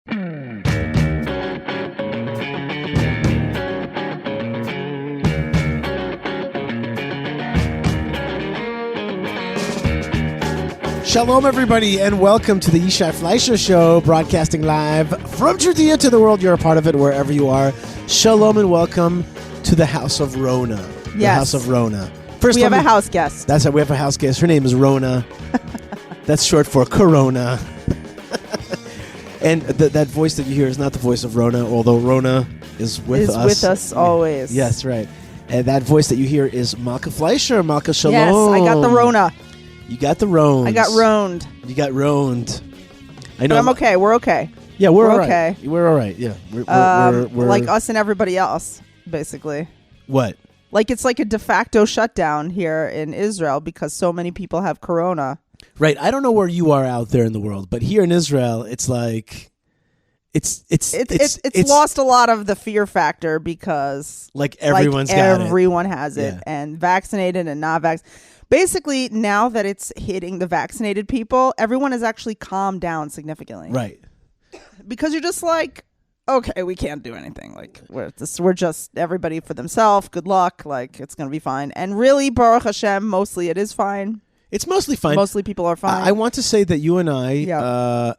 Shalom, everybody, and welcome to the Yishai Fleisher Show, broadcasting live from Judea to the world. You're a part of it wherever you are. Shalom and welcome to the House of Rona. Yes. The House of Rona. First, we have a house guest. That's right. We have a house guest. Her name is Rona. That's short for Corona. And that voice that you hear is not the voice of Rona, although Rona is with us. With us always. Yes, right. And that voice that you hear is Malkah Fleisher. Malkah, shalom. Yes, I got the Rona. You got the roans. I got roaned. You got roaned. I know. But I'm okay. We're okay. Yeah, we're all okay. right. We're all right. Yeah, we're like us and everybody else, basically. What? Like it's like a de facto shutdown here in Israel because so many people have corona. Right. I don't know where you are out there in the world, but here in Israel, it's like it's lost a lot of the fear factor because like everyone has it, yeah. And vaccinated and not vaccinated. Basically, now that it's hitting the vaccinated people, everyone has actually calmed down significantly. Right. Because you're just like, okay, we can't do anything. Like, we're just everybody for themselves. Good luck. Like, it's going to be fine. And really, Baruch Hashem, mostly it is fine. It's mostly fine. Mostly people are fine. I want to say that you and I,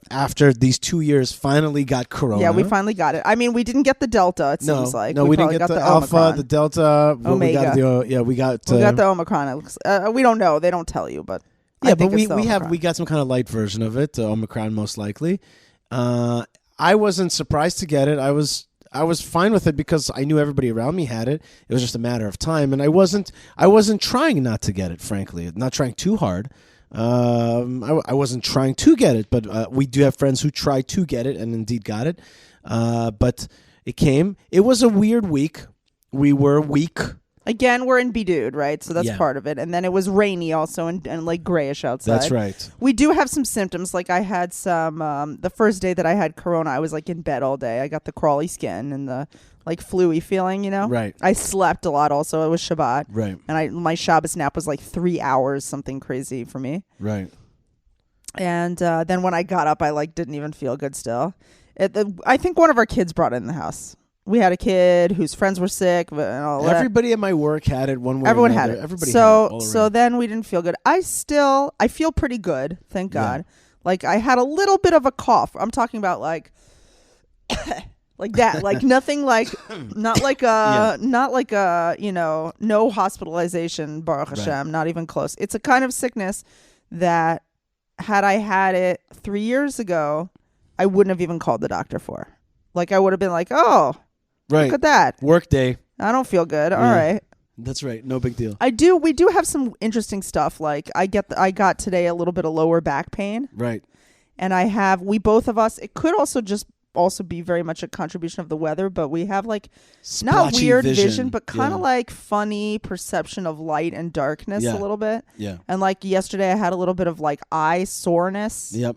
after these 2 years, finally got corona. Yeah, we finally got it. I mean, we didn't get the Delta, it seems like. No, we didn't get the Alpha, Omicron. the Delta. Omega. We got the Omicron. We don't know. They don't tell you, but yeah, I think but we got some kind of light version of it, Omicron most likely. I wasn't surprised to get it. I was fine with it because I knew everybody around me had it. It was just a matter of time, and I wasn't trying not to get it. Frankly, not trying too hard. I wasn't trying to get it, but we do have friends who tried to get it and indeed got it. But it came. It was a weird week. We were weak. Again, we're in Bidud, right? So that's part of it. And then it was rainy also and like grayish outside. That's right. We do have some symptoms. Like I had some, the first day that I had corona, I was like in bed all day. I got the crawly skin and the like flu-y feeling, you know? Right. I slept a lot also. It was Shabbat. Right. And my Shabbos nap was like 3 hours, something crazy for me. Right. And then when I got up, I like didn't even feel good still. I think one of our kids brought it in the house. We had a kid whose friends were sick. And all Everybody at my work had it one way Everyone or another. had it. Everybody so, had it all so around. then we didn't feel good. I feel pretty good, thank God. Like I had a little bit of a cough. I'm talking about like like that. Like nothing like not like a no hospitalization, Baruch Hashem, not even close. It's a kind of sickness that had I had it 3 years ago, I wouldn't have even called the doctor for. Like I would have been like, oh, right. Look at that. Work day. I don't feel good. All right. That's right. No big deal. We do have some interesting stuff. Like I got today a little bit of lower back pain. Right. And both of us, it could also be very much a contribution of the weather, but we have like not weird vision but kind of like funny perception of light and darkness a little bit. Yeah. And like yesterday I had a little bit of like eye soreness. Yep.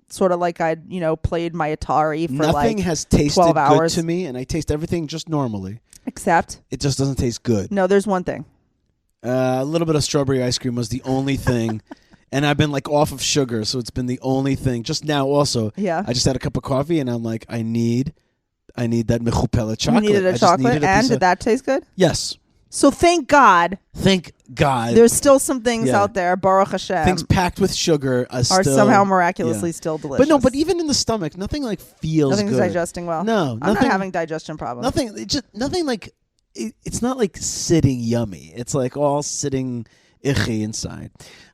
Sort of like I'd, played my Atari for Nothing like has tasted 12 hours. good to me, and I taste everything just normally. Except? It just doesn't taste good. No, there's one thing. A little bit of strawberry ice cream was the only thing. And I've been like off of sugar, so it's been the only thing. Just now also, I just had a cup of coffee, and I'm like, I need that mechupela chocolate. You needed a chocolate, and did that taste good? Yes. So thank God. Thank God. There's still some things out there, Baruch Hashem. Things packed with sugar are somehow miraculously still delicious. But even in the stomach, nothing like feels Nothing's good. digesting well. No. I'm not having digestion problems. Nothing like, it's not like sitting yummy. It's like all sitting icky inside.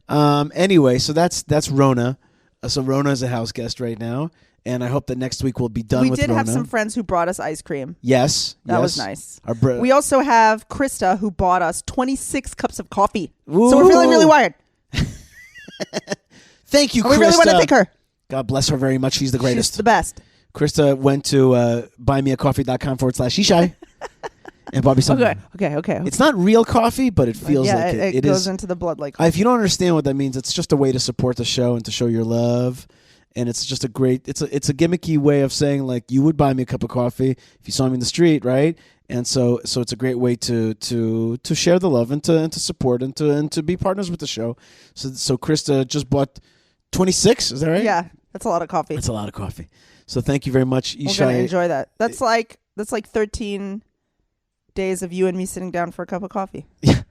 Anyway, so that's Rona. So Rona is a house guest right now. And I hope that next week we'll be done with Rona. We did have some friends who brought us ice cream. Yes. That was nice. We also have Krista who bought us 26 cups of coffee. Ooh. So we're feeling really wired. Thank you, Krista. We really want to thank her. God bless her very much. She's the greatest. She's the best. Krista went to buymeacoffee.com/Yishai and bought me something. Okay. It's not real coffee, but it feels like it. It goes into the blood like coffee. If you don't understand what that means, it's just a way to support the show and to show your love. And it's just it's a gimmicky way of saying like you would buy me a cup of coffee if you saw me in the street, right? And so it's a great way to share the love and to support and to be partners with the show. So Krista just bought 26, is that right? Yeah. That's a lot of coffee. That's a lot of coffee. So thank you very much, Yishai. We're gonna enjoy that. That's like 13 days of you and me sitting down for a cup of coffee. Yeah.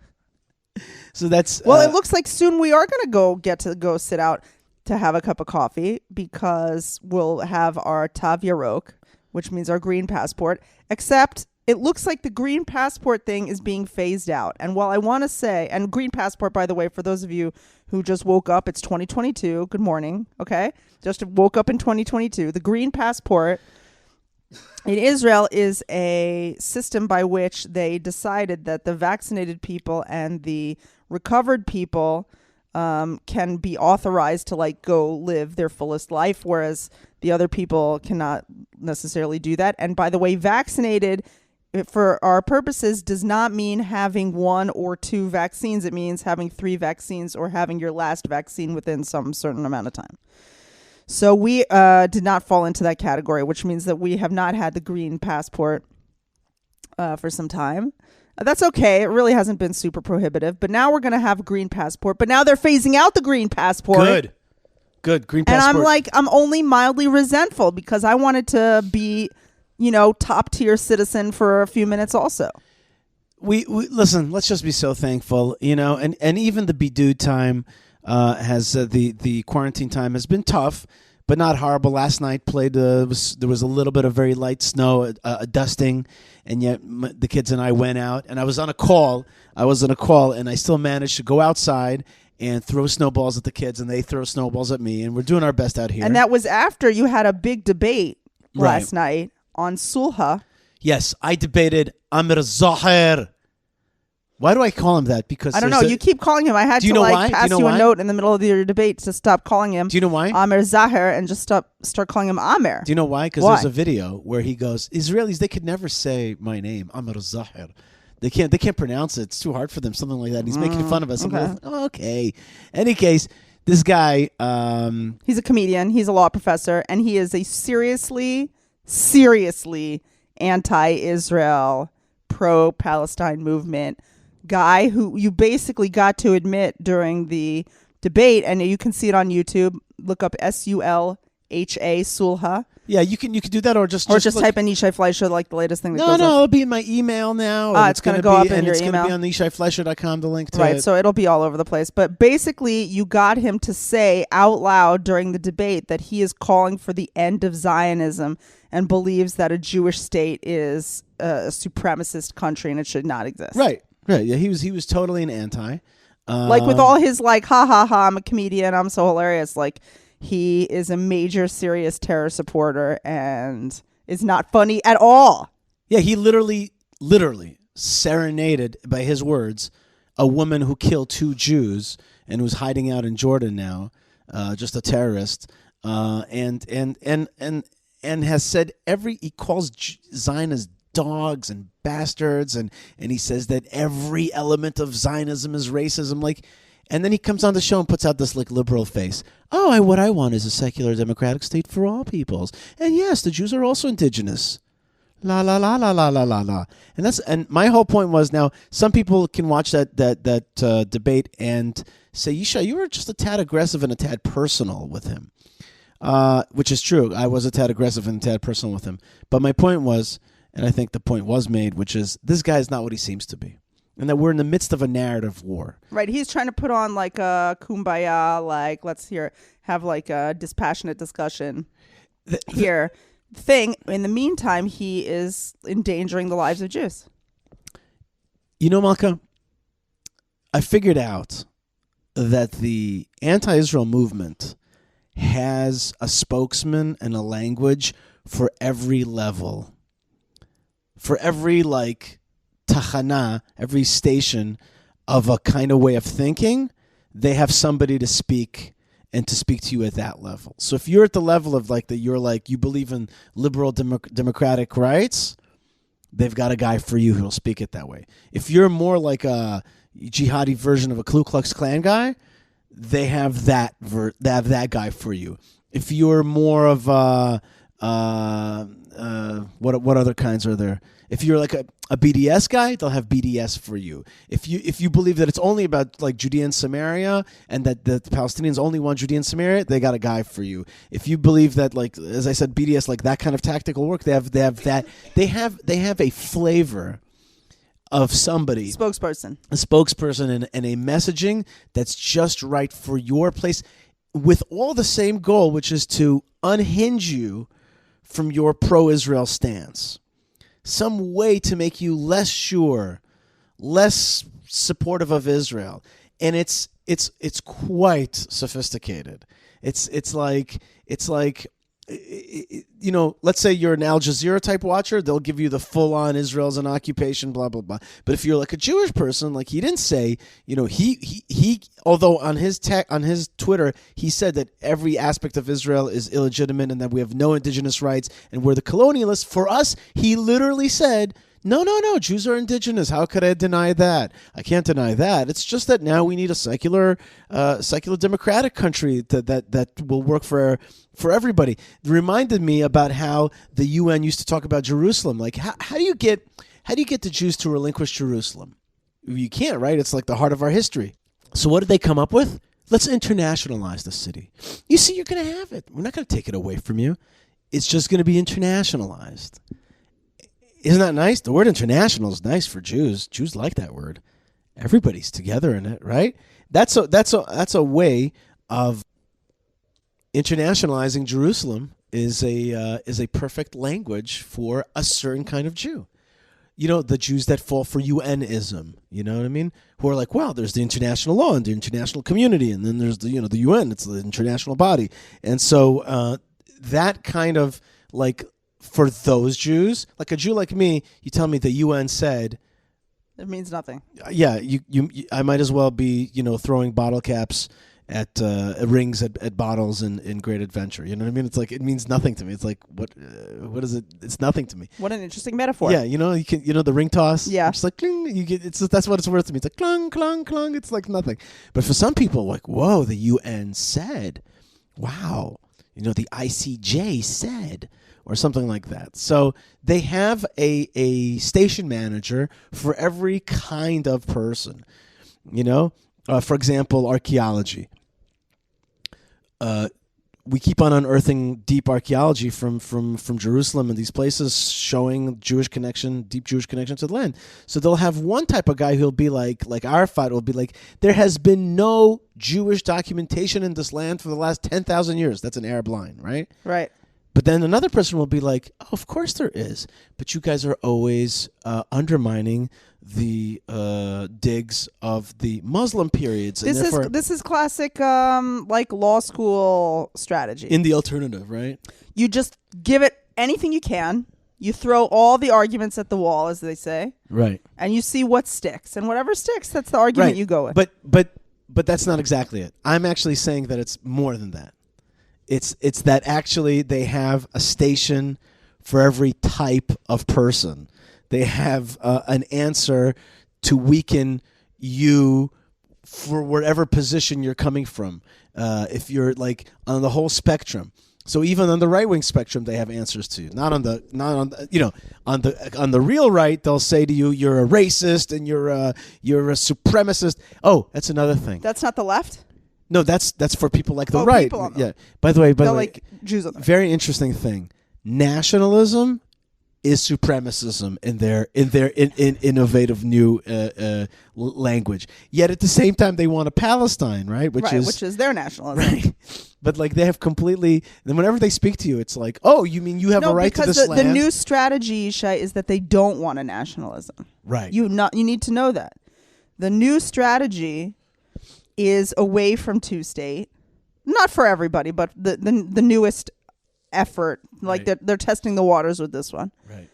So that's well. It looks like soon we are gonna get to sit out to have a cup of coffee because we'll have our Tav Yarok, which means our green passport. Except it looks like the green passport thing is being phased out. And while I want to say, and green passport, by the way, for those of you who just woke up, it's 2022. Good morning. Okay, just woke up in 2022. The green passport in Israel is a system by which they decided that the vaccinated people and the recovered people can be authorized to like go live their fullest life, whereas the other people cannot necessarily do that. And by the way, vaccinated for our purposes does not mean having 1 or 2 vaccines. It means having 3 vaccines or having your last vaccine within some certain amount of time. So we did not fall into that category, which means that we have not had the green passport for some time. That's okay. It really hasn't been super prohibitive. But now we're going to have a green passport. But now they're phasing out the green passport. Good. Green passport. And I'm like, I'm only mildly resentful because I wanted to be, top tier citizen for a few minutes also. We listen, let's just be so thankful, and even the bidud time has the quarantine time has been tough, but not horrible. Last night there was a little bit of very light snow, a dusting, and yet the kids and I went out, and I was on a call, and I still managed to go outside and throw snowballs at the kids, and they throw snowballs at me, and we're doing our best out here. And that was after you had a big debate last night on Sulha. Yes, I debated Amir Zahir. Why do I call him that? Because I don't know. You keep calling him. I had to pass you a note in the middle of your debate to stop calling him. Do you know why? Amir Zahir and just start calling him Amir. Do you know why? Because there's a video where he goes, Israelis, they could never say my name, Amir Zahir. They can't pronounce it. It's too hard for them. Something like that. And he's making fun of us. Okay. Okay. Any case, this guy. He's a comedian. He's a law professor, and he is a seriously anti-Israel, pro-Palestine movement guy who you basically got to admit during the debate, and you can see it on YouTube. Look up Sulha, Sulha. Yeah, you can do that, or just type in Yishai Fleisher, like the latest thing that goes up. No, it'll be in my email now. It's going to go up in your email. It's going to be on YishaiFleisher.com, the link to it. Right, so it'll be all over the place. But basically, you got him to say out loud during the debate that he is calling for the end of Zionism and believes that a Jewish state is a supremacist country and it should not exist. Right. Yeah, he was totally an anti. Like with all his like, ha ha ha, I'm a comedian, I'm so hilarious. Like, he is a major serious terror supporter and is not funny at all. Yeah, he literally serenaded, by his words, a woman who killed 2 Jews and who's hiding out in Jordan now, just a terrorist, and has said he calls Zionists dogs and bastards, and he says that every element of Zionism is racism, like. And then he comes on the show and puts out this like liberal face. Oh, what I want is a secular democratic state for all peoples. And yes, the Jews are also indigenous. La la la la la la la la. And my whole point was, now some people can watch that debate and say, Yishai, you were just a tad aggressive and a tad personal with him, which is true. I was a tad aggressive and a tad personal with him. But my point was, and I think the point was made, which is this guy is not what he seems to be. And that we're in the midst of a narrative war. Right. He's trying to put on like a kumbaya, like let's have like a dispassionate discussion thing. In the meantime, he is endangering the lives of Jews. Malkah, I figured out that the anti-Israel movement has a spokesman and a language for every level. For every Tahana, every station of a kind of way of thinking, they have somebody to speak and to speak to you at that level. So if you're at the level of you believe in liberal democratic rights, they've got a guy for you who'll speak it that way. If you're more like a jihadi version of a Ku Klux Klan guy, they have that guy for you. If you're more of what other kinds are there? If you're like a BDS guy, they'll have BDS for you. If you believe that it's only about like Judea and Samaria and that the Palestinians only want Judea and Samaria, they got a guy for you. If you believe that, like as I said, BDS, like that kind of tactical work, they have that. They have a flavor of somebody, a spokesperson, and a messaging that's just right for your place, with all the same goal, which is to unhinge you from your pro-Israel stance. Some way to make you less sure, less supportive of Israel, and it's quite sophisticated. It's like you know, let's say you're an Al Jazeera type watcher, they'll give you the full-on Israel's an occupation, blah blah blah. But if you're like a Jewish person, like he didn't say, you know, he although on his Twitter he said that every aspect of Israel is illegitimate and that we have no indigenous rights and we're the colonialists. For us, he literally said, No, Jews are indigenous. How could I deny that? I can't deny that. It's just that now we need a secular democratic country that will work for everybody. It reminded me about how the UN used to talk about Jerusalem. Like, how do you get the Jews to relinquish Jerusalem? You can't, right? It's like the heart of our history. So what did they come up with? Let's internationalize the city. You see, you're going to have it. We're not going to take it away from you. It's just going to be internationalized. Isn't that nice? The word international is nice for Jews. Jews like that word. Everybody's together in it, right? That's a way of internationalizing Jerusalem. Is a perfect language for a certain kind of Jew. You know, the Jews that fall for UNism, you know what I mean? Who are like, well, there's the international law and the international community, and then there's the UN, it's the international body. And so that kind of like, for those Jews, like a Jew like me, you tell me the UN said, it means nothing. Yeah, I might as well be, throwing bottle caps at rings at bottles in Great Adventure. You know what I mean? It's like, it means nothing to me. It's like, what is it? It's nothing to me. What an interesting metaphor. Yeah, you can, the ring toss. Yeah, it's like cling, that's what it's worth to me. It's like clunk, clunk, clunk. It's like nothing. But for some people, like, whoa, the UN said, wow, the ICJ said, or something like that. So they have a station manager for every kind of person. For example, archaeology. We keep on unearthing deep archaeology from Jerusalem and these places showing deep Jewish connection to the land. So they'll have one type of guy who'll be like Arafat will be like, there has been no Jewish documentation in this land for the last 10,000 years. That's an Arab line, right? Right. But then another person will be like, oh, of course there is. But you guys are always undermining the digs of the Muslim periods. This is classic like law school strategy. In the alternative, right? You just give it anything you can. You throw all the arguments at the wall, as they say. Right. And you see what sticks. And whatever sticks, that's the argument you go with. But that's not exactly it. I'm actually saying that it's more than that. It's that actually they have a station for every type of person. They have an answer to weaken you for whatever position you're coming from. If you're like on the whole spectrum, so even on the right wing spectrum, they have answers to you. On the real right, they'll say to you, you're a racist and you're a supremacist. Oh, that's another thing. That's not the left. No, that's for people like the right. Yeah. By the way, like Jews on the very interesting thing. Nationalism is supremacism in their innovative new language. Yet at the same time, they want a Palestine, right? Which is their nationalism. Right. But like they have completely. Then whenever they speak to you, it's like, oh, you mean you have a right to this land? No, because the new strategy, Yishai, is that they don't want a nationalism. Right. You need to know that the new strategy is away from two-state, not for everybody, but the newest effort, like they're testing the waters with this one, right?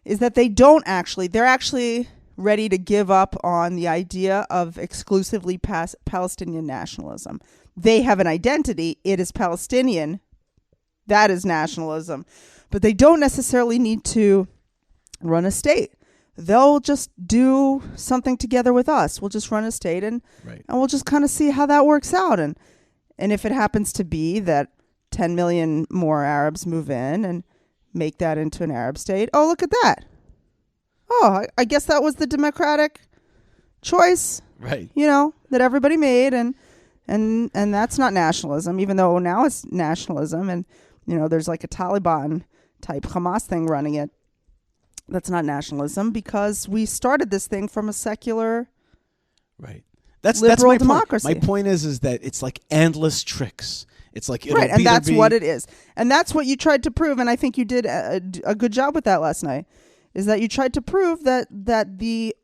Is that they're actually ready to give up on the idea of exclusively Palestinian nationalism. They have an identity; it is Palestinian. That is nationalism, but they don't necessarily need to run a state. They'll just do something together with us. We'll just run a state and we'll just kind of see how that works out. And if it happens to be that 10 million more Arabs move in and make that into an Arab state. Oh, look at that. Oh, I guess that was the democratic choice, right? That everybody made, and that's not nationalism, even though now it's nationalism, and there's like a Taliban type Hamas thing running it. That's not nationalism because we started this thing from a secular, right? That's liberal my democracy. Point. My point is that it's like endless tricks. It's like right, and that's what it is, and that's what you tried to prove, and I think you did a good job with that last night. Is that you tried to prove that the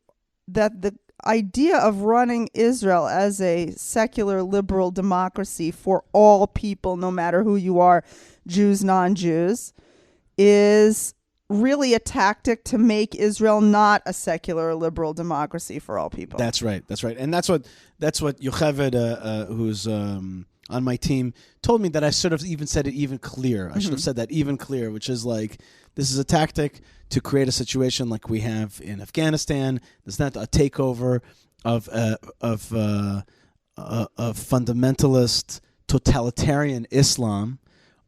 idea of running Israel as a secular liberal democracy for all people, no matter who you are, Jews, non-Jews, is really a tactic to make Israel not a secular liberal democracy for all people. That's right. And that's what Yocheved, who's on my team, told me, that I should have even said it even clearer. I should have said that even clearer, which is like, this is a tactic to create a situation like we have in Afghanistan. There's not a takeover of fundamentalist totalitarian Islam,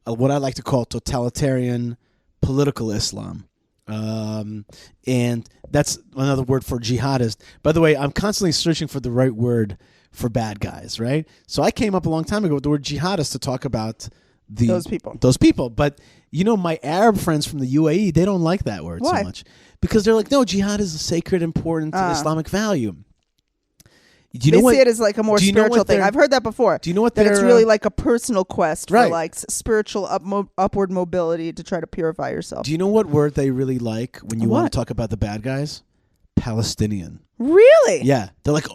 what I like to call totalitarian political Islam. And that's another word for jihadist. By the way, I'm constantly searching for the right word for bad guys, right? So I came up a long time ago with the word jihadist to talk about those people. But my Arab friends from the UAE, they don't like that word so much because they're like, no, jihad is a sacred, important Islamic value. They see it as like a more spiritual thing. I've heard that before. Do you know what that it's really like a personal quest for like spiritual upward mobility to try to purify yourself. Do you know what word they really like when you want to talk about the bad guys? Palestinian. Really? Yeah. They're like,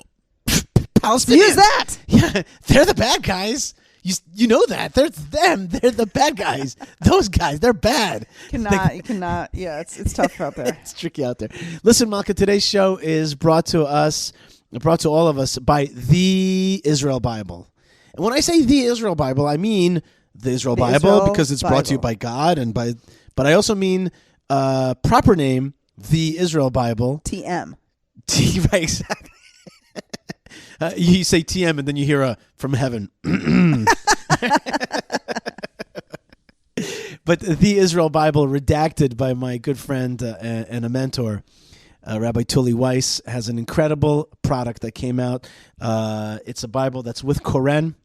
Palestinians. Use that. Yeah, they're the bad guys. You know that. They're them. They're the bad guys. Those guys, they're bad. You cannot. Yeah, it's tough out there. It's tricky out there. Listen, Malkah, today's show is brought to all of us by the Israel Bible. And when I say the Israel Bible, I mean the Israel Bible because it's brought to you by God, but I also mean proper name, the Israel Bible. TM. Right, exactly. You say TM and then you hear a from heaven. But the Israel Bible, redacted by my good friend and a mentor, Rabbi Tully Weiss, has an incredible product that came out. It's a Bible that's with Koren,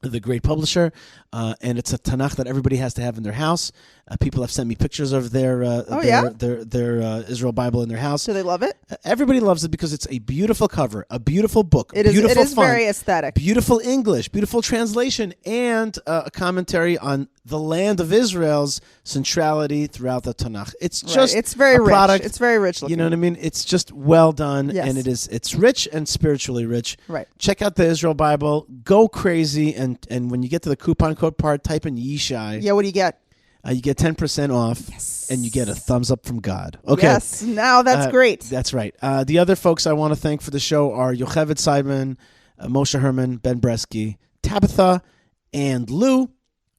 the great publisher, and it's a Tanakh that everybody has to have in their house. People have sent me pictures of their Israel Bible in their house. Do they love it? Everybody loves it because it's a beautiful cover, a beautiful book, it beautiful is font, very aesthetic, beautiful English, beautiful translation, and a commentary on the land of Israel's centrality throughout the Tanakh. It's just it's very a rich. product. It's very rich looking. You know what I mean? It's just well done, yes. and it's rich and spiritually rich. Right. Check out the Israel Bible. Go crazy, and when you get to the coupon code part, type in Yishai. Yeah, what do you get? You get 10% off, yes. and you get a thumbs up from God. Okay. Yes, now that's great. That's right. The other folks I want to thank for the show are Yocheved Seidman, Moshe Herman, Ben Bresky, Tabitha, and Lou.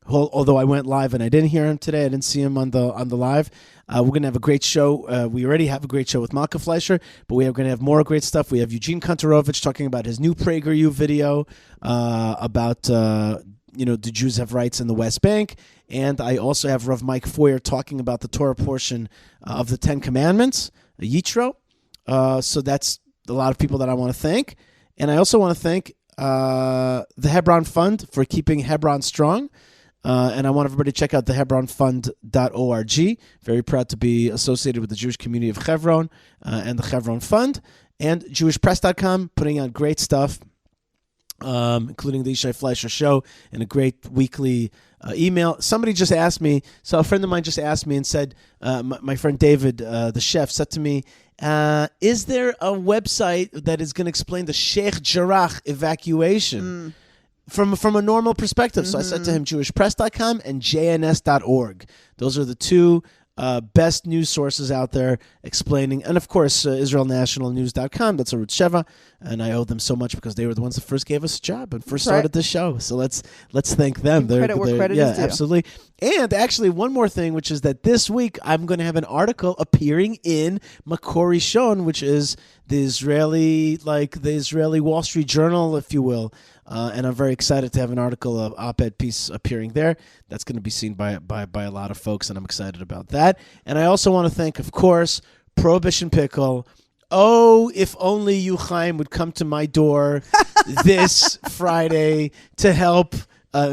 Although I went live and I didn't hear him today, I didn't see him on the live. We're going to have a great show. We already have a great show with Yishai Fleisher, but we are going to have more great stuff. We have Eugene Kontorovich talking about his new PragerU video about the Jews have rights in the West Bank. And I also have Rav Mike Foyer talking about the Torah portion of the Ten Commandments, Yitro. So that's a lot of people that I want to thank. And I also want to thank the Hebron Fund for keeping Hebron strong. And I want everybody to check out the HebronFund.org. Very proud to be associated with the Jewish community of Hebron and the Hebron Fund. And JewishPress.com, putting out great stuff, including the Yishai Fleisher Show and a great weekly email. Somebody just asked me, so a friend of mine just asked me and said, my friend David, the chef, said to me, is there a website that is going to explain the Sheikh Jarrah evacuation from a normal perspective? So I said to him, JewishPress.com and JNS.org. Those are the two best news sources out there explaining, and of course IsraelNationalNews.com. That's Arut Sheva, and I owe them so much because they were the ones that first gave us a job and first started this show. So let's thank them. Credit where credit is due. Absolutely. And actually, one more thing, which is that this week I'm going to have an article appearing in Makor Rishon, which is the Israeli Wall Street Journal, if you will. and I'm very excited to have an article, op-ed piece appearing there. That's going to be seen by a lot of folks, and I'm excited about that. And I also want to thank, of course, Prohibition Pickle. Oh, if only you, Chaim, would come to my door this Friday to help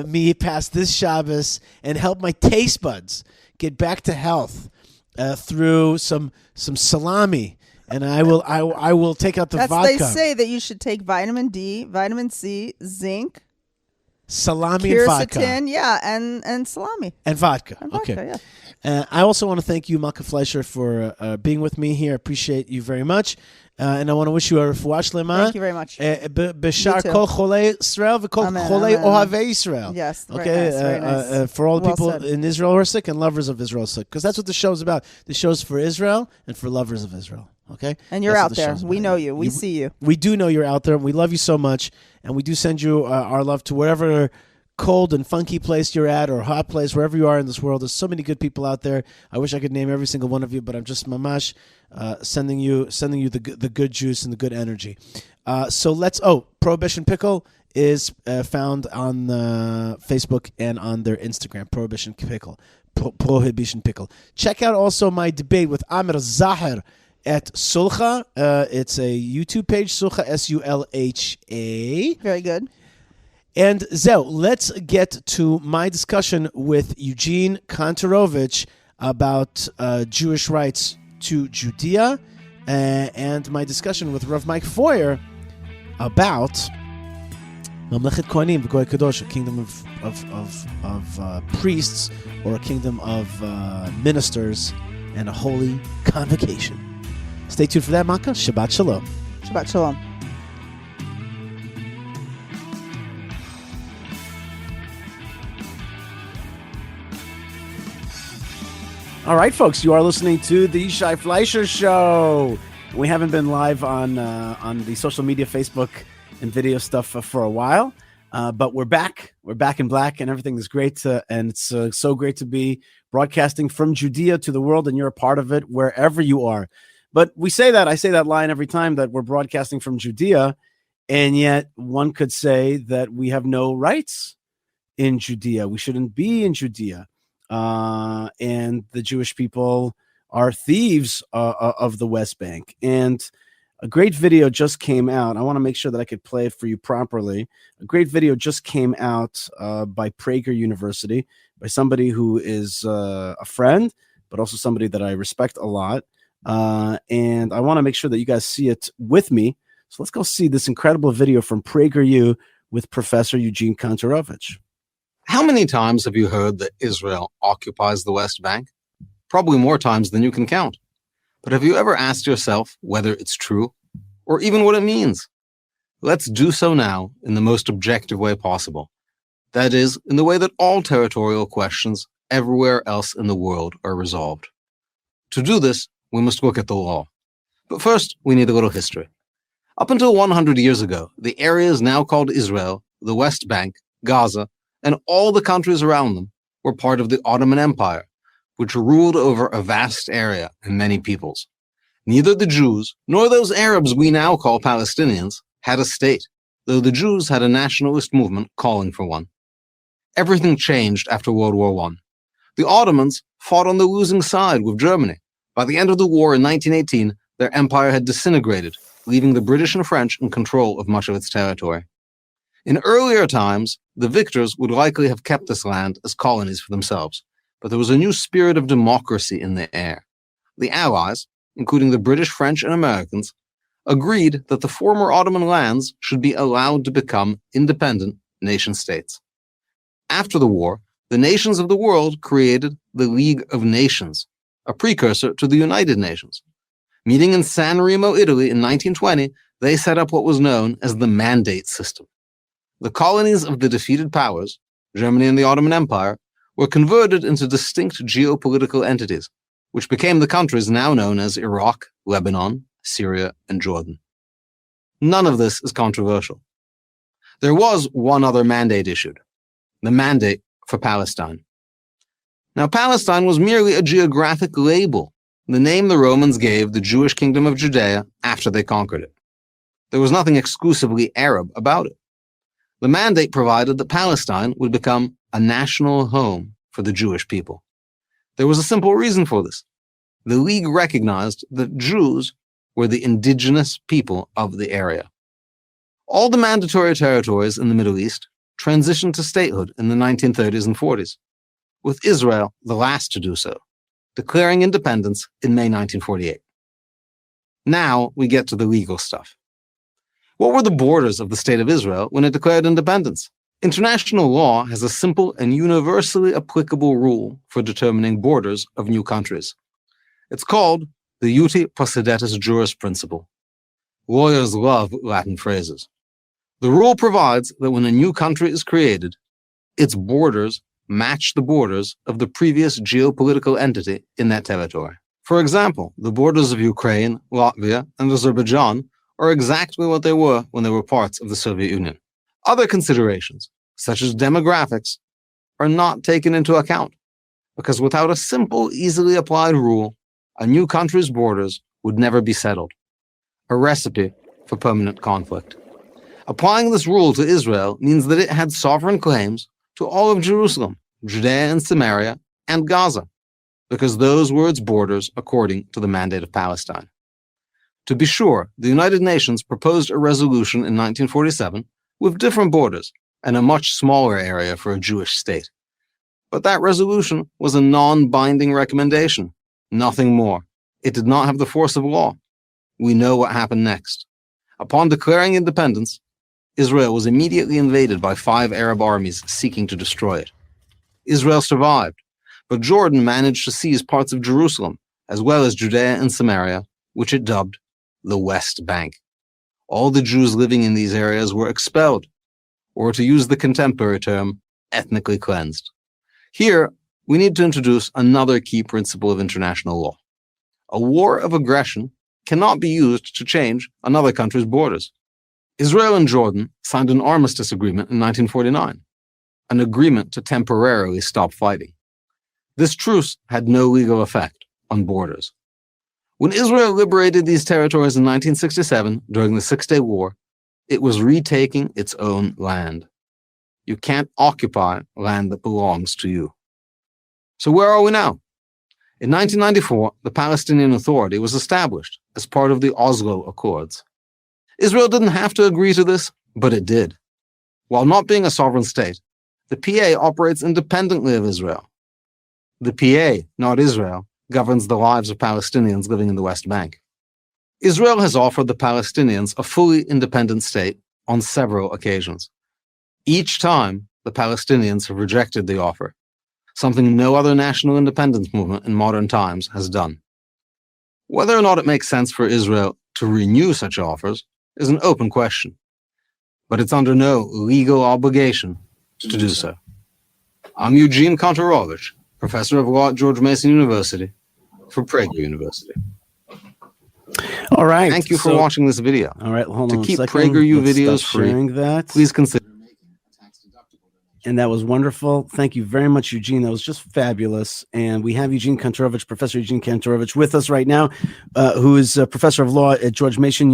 me pass this Shabbos and help my taste buds get back to health through some salami. And I will take out the vodka. They say that you should take vitamin D, vitamin C, zinc, salami and vodka. and salami. And vodka. And okay. vodka, yeah. I also want to thank you, Yishai Fleisher, for being with me here. I appreciate you very much. And I want to wish you a refuah shlema. Thank you very much. B'shar kol cholei Israel v'kol cholei ohavei Israel. Yes, okay. Very nice. For all the people said. in Israel who are sick and lovers of Israel sick, because that's what the show is about. The show is for Israel and for lovers of Israel. Okay. And you're out there. We know you. We see you. We do know you're out there. We love you so much, and we do send you our love to wherever cold and funky place you're at, or hot place, wherever you are in this world. There's so many good people out there. I wish I could name every single one of you, but I'm just mamash sending you the good juice and the good energy. Prohibition Pickle is found on Facebook and on their Instagram. Prohibition Pickle. Prohibition Pickle. Check out also my debate with Amir Zahar at Sulcha. It's a YouTube page, Sulcha, Sulha. Very good. And Zeo, let's get to my discussion with Eugene Kantorovich about Jewish rights to Judea, and my discussion with Rav Mike Foyer about Mamlechet Kohanim v'Goy Kadosh, a kingdom of priests, or a kingdom of ministers, and a holy convocation. Stay tuned for that, Malkah. Shabbat Shalom. Shabbat Shalom. All right, folks, you are listening to the Yishai Fleisher Show. We haven't been live on the social media, Facebook, and video stuff for a while, but we're back. We're back in black, and everything is great. And it's so great to be broadcasting from Judea to the world, and you're a part of it wherever you are. But I say that line every time, that we're broadcasting from Judea, and yet one could say that we have no rights in Judea. We shouldn't be in Judea. And the Jewish people are thieves of the West Bank. And a great video just came out. I want to make sure that I could play it for you properly. A great video just came out by Prager University, by somebody who is a friend, but also somebody that I respect a lot. And I want to make sure that you guys see it with me. So let's go see this incredible video from PragerU with Professor Eugene Kantorovich. How many times have you heard that Israel occupies the West Bank? Probably more times than you can count. But have you ever asked yourself whether it's true, or even what it means? Let's do so now in the most objective way possible. That is, in the way that all territorial questions everywhere else in the world are resolved. To do this, we must look at the law. But first, we need a little history. Up until 100 years ago, the areas now called Israel, the West Bank, Gaza, and all the countries around them were part of the Ottoman Empire, which ruled over a vast area and many peoples. Neither the Jews nor those Arabs we now call Palestinians had a state, though the Jews had a nationalist movement calling for one. Everything changed after World War I. The Ottomans fought on the losing side with Germany. By the end of the war in 1918, their empire had disintegrated, leaving the British and French in control of much of its territory. In earlier times, the victors would likely have kept this land as colonies for themselves, but there was a new spirit of democracy in the air. The Allies, including the British, French, and Americans, agreed that the former Ottoman lands should be allowed to become independent nation-states. After the war, the nations of the world created the League of Nations, a precursor to the United Nations. Meeting in San Remo, Italy in 1920, they set up what was known as the Mandate System. The colonies of the defeated powers, Germany and the Ottoman Empire, were converted into distinct geopolitical entities, which became the countries now known as Iraq, Lebanon, Syria, and Jordan. None of this is controversial. There was one other mandate issued, the Mandate for Palestine. Now, Palestine was merely a geographic label, the name the Romans gave the Jewish kingdom of Judea after they conquered it. There was nothing exclusively Arab about it. The mandate provided that Palestine would become a national home for the Jewish people. There was a simple reason for this. The League recognized that Jews were the indigenous people of the area. All the mandatory territories in the Middle East transitioned to statehood in the 1930s and 40s, with Israel the last to do so, declaring independence in May 1948. Now we get to the legal stuff. What were the borders of the State of Israel when it declared independence? International law has a simple and universally applicable rule for determining borders of new countries. It's called the Presidentis Juris principle. Lawyers love Latin phrases. The rule provides that when a new country is created, its borders match the borders of the previous geopolitical entity in that territory. For example, the borders of Ukraine, Latvia, and Azerbaijan are exactly what they were when they were parts of the Soviet Union. Other considerations, such as demographics, are not taken into account, because without a simple, easily applied rule, a new country's borders would never be settled. A recipe for permanent conflict. Applying this rule to Israel means that it had sovereign claims to all of Jerusalem, Judea and Samaria, and Gaza, because those were its borders according to the mandate of Palestine. To be sure, the United Nations proposed a resolution in 1947 with different borders and a much smaller area for a Jewish state. But that resolution was a non-binding recommendation, nothing more. It did not have the force of law. We know what happened next. Upon declaring independence, Israel was immediately invaded by 5 Arab armies seeking to destroy it. Israel survived, but Jordan managed to seize parts of Jerusalem, as well as Judea and Samaria, which it dubbed the West Bank. All the Jews living in these areas were expelled, or to use the contemporary term, ethnically cleansed. Here, we need to introduce another key principle of international law. A war of aggression cannot be used to change another country's borders. Israel and Jordan signed an armistice agreement in 1949, an agreement to temporarily stop fighting. This truce had no legal effect on borders. When Israel liberated these territories in 1967 during the Six-Day War, it was retaking its own land. You can't occupy land that belongs to you. So where are we now? In 1994, the Palestinian Authority was established as part of the Oslo Accords. Israel didn't have to agree to this, but it did. While not being a sovereign state, the PA operates independently of Israel. The PA, not Israel, governs the lives of Palestinians living in the West Bank. Israel has offered the Palestinians a fully independent state on several occasions. Each time, the Palestinians have rejected the offer, something no other national independence movement in modern times has done. Whether or not it makes sense for Israel to renew such offers is an open question, but it's under no legal obligation to do so. I'm Eugene Kontorovich, professor of law at George Mason University for Prager University. All right. Thank you for watching this video. All right, hold on to keep a second. PragerU Let's videos stop free, sharing that. please consider making a tax-deductible donation. And that was wonderful. Thank you very much, Eugene. That was just fabulous. And we have Eugene Kontorovich, Professor Eugene Kontorovich, with us right now, who is a professor of law at George Mason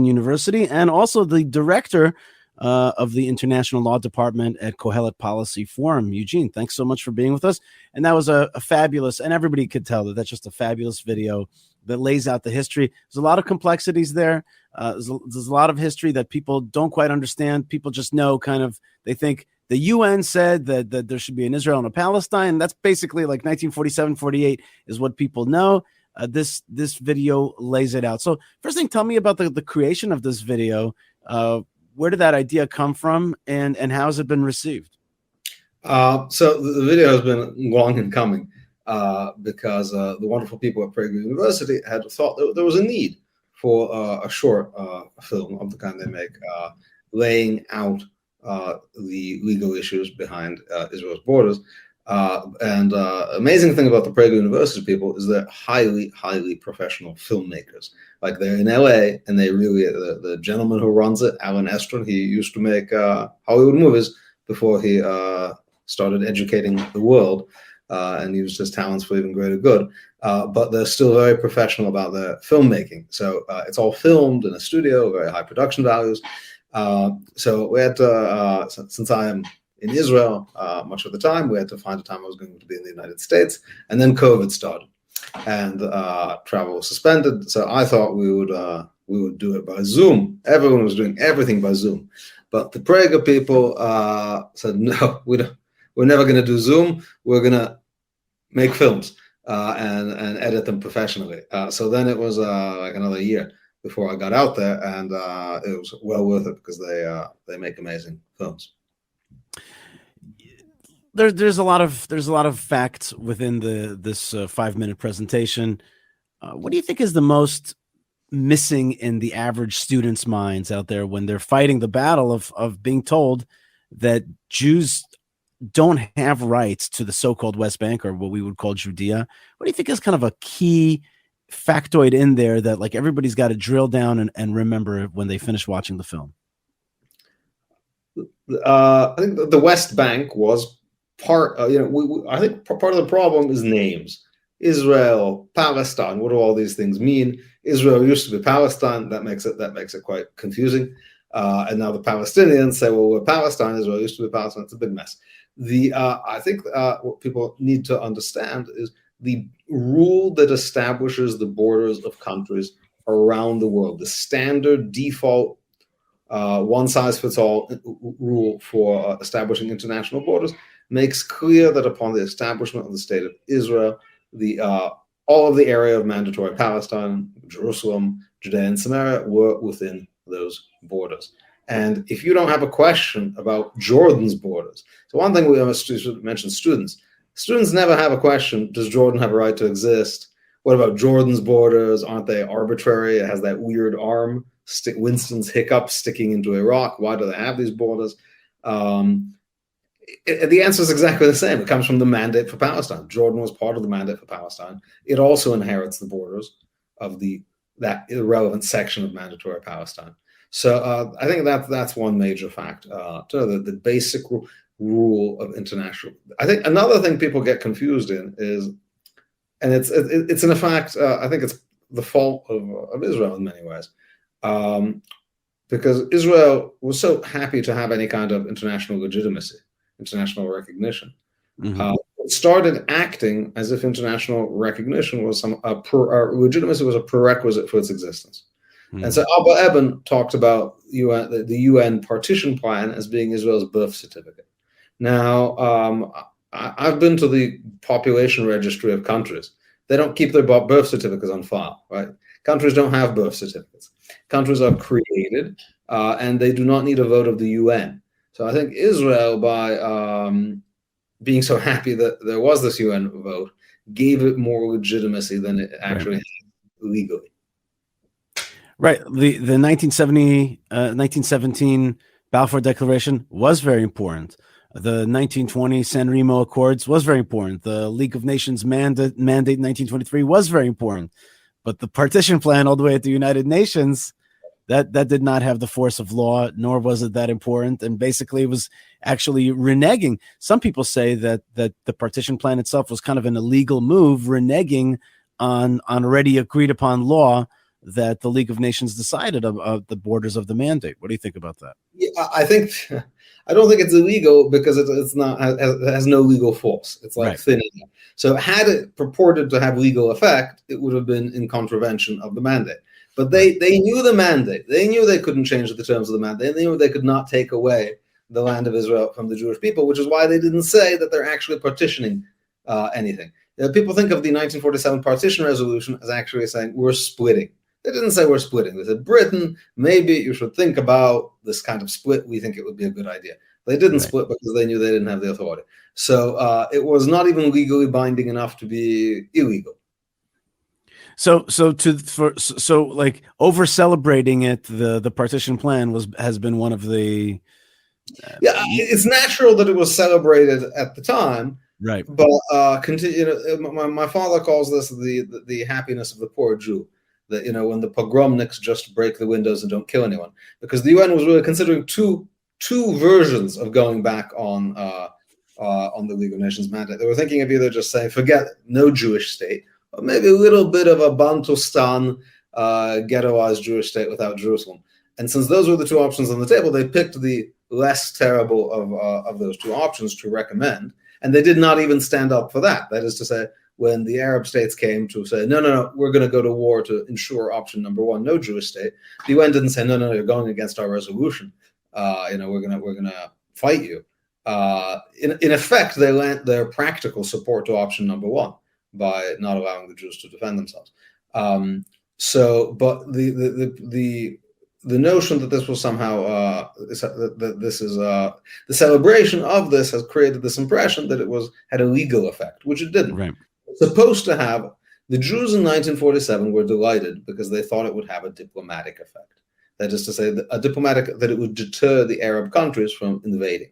University, and also the director of the International Law Department at Tehilla Policy Forum. Eugene, thanks so much for being with us. And that was a fabulous, and everybody could tell that that's just a fabulous video that lays out the history. There's a lot of complexities there. There's a lot of history that people don't quite understand. People just know they think the UN said that there should be an Israel and a Palestine. That's basically like 1947, 48 is what people know. This video lays it out. So first thing, tell me about the creation of this video. Where did that idea come from, and how has it been received? So the video has been long in coming because the wonderful people at Prager University had thought that there was a need for a short film of the kind they make, laying out the legal issues behind Israel's borders. And amazing thing about the Prager University people is they're highly, highly professional filmmakers. Like, they're in LA, and they really, the gentleman who runs it, Alan Estrin, he used to make Hollywood movies before he started educating the world and used his talents for even greater good. But they're still very professional about their filmmaking. So it's all filmed in a studio, very high production values. So we had to, since I am in Israel much of the time, we had to find a time I was going to be in the United States, and then COVID started, and travel was suspended. So I thought we would do it by Zoom. Everyone was doing everything by Zoom, but the Prager people said no, we're never going to do Zoom. We're going to make films and edit them professionally. So then it was like another year before I got out there, and it was well worth it because they make amazing films. There's a lot of facts within this 5-minute presentation. What do you think is the most missing in the average student's minds out there when they're fighting the battle of being told that Jews don't have rights to the so-called West Bank, or what we would call Judea? What do you think is kind of a key factoid in there that like everybody's got to drill down and remember when they finish watching the film? I think the West Bank was part. I think part of the problem is names. Israel, Palestine. What do all these things mean? Israel used to be Palestine. That makes it quite confusing. And now the Palestinians say, well, we're Palestine. Israel used to be Palestine. It's a big mess. I think what people need to understand is the rule that establishes the borders of countries around the world, the standard default one-size-fits-all rule for establishing international borders, makes clear that upon the establishment of the state of Israel, all of the area of mandatory Palestine, Jerusalem, Judea, and Samaria were within those borders. And if you don't have a question about Jordan's borders, so one thing we must mention students. Students never have a question, does Jordan have a right to exist? What about Jordan's borders? Aren't they arbitrary? It has that weird arm, Winston's hiccup sticking into Iraq. Why do they have these borders? The answer is exactly the same. It comes from the mandate for Palestine. Jordan was part of the mandate for Palestine. It also inherits the borders of that irrelevant section of mandatory Palestine. So I think that's one major fact. The basic rule of international. I think another thing people get confused in is, and it's in fact, I think it's the fault of Israel in many ways, because Israel was so happy to have any kind of international legitimacy, international recognition. Mm-hmm. It started acting as if international recognition was legitimacy was a prerequisite for its existence. Mm-hmm. And so Abba Eban talked about the UN partition plan as being Israel's birth certificate. Now, I've been to the population registry of countries. They don't keep their birth certificates on file, right? Countries don't have birth certificates. Countries are created, and they do not need a vote of the UN. So I think Israel, by being so happy that there was this UN vote, gave it more legitimacy than it actually had legally. Right. The 1917 Balfour Declaration was very important. The 1920 San Remo Accords was very important. The League of Nations mandate in 1923 was very important. But the partition plan all the way at the United Nations, that did not have the force of law, nor was it that important. And basically it was actually reneging. Some people say that the partition plan itself was kind of an illegal move, reneging on already agreed upon law that the League of Nations decided of the borders of the mandate. What do you think about that? Yeah, I don't think it's illegal because it has no legal force. It's like thin air. So had it purported to have legal effect, it would have been in contravention of the mandate. But they knew the mandate. They knew they couldn't change the terms of the mandate. They knew they could not take away the land of Israel from the Jewish people, which is why they didn't say that they're actually partitioning anything. People think of the 1947 partition resolution as actually saying we're splitting. They didn't say we're splitting. They said, Britain, maybe you should think about this kind of split. We think it would be a good idea. They didn't split because they knew they didn't have the authority. So it was not even legally binding enough to be illegal. So like over celebrating it, the partition plan has been one of the. It's natural that it was celebrated at the time, right? But my father calls this the happiness of the poor Jew. That when the pogromniks just break the windows and don't kill anyone, because the UN was really considering two versions of going back on the League of Nations mandate. They were thinking of either just saying forget it, no Jewish state, or maybe a little bit of a Bantustan ghettoized Jewish state without Jerusalem. And since those were the two options on the table, they picked the less terrible of those two options to recommend. And they did not even stand up for that. That is to say, when the Arab states came to say, no, we're going to go to war to ensure option number one, no Jewish state, the UN didn't say, no, you're going against our resolution. We're gonna fight you. In effect, they lent their practical support to option number one by not allowing the Jews to defend themselves. But the notion that this was somehow that this is the celebration of this has created this impression that it had a legal effect, which it didn't. Right. It's supposed to have. The Jews in 1947 were delighted because they thought it would have a diplomatic effect. That is to say, that it would deter the Arab countries from invading,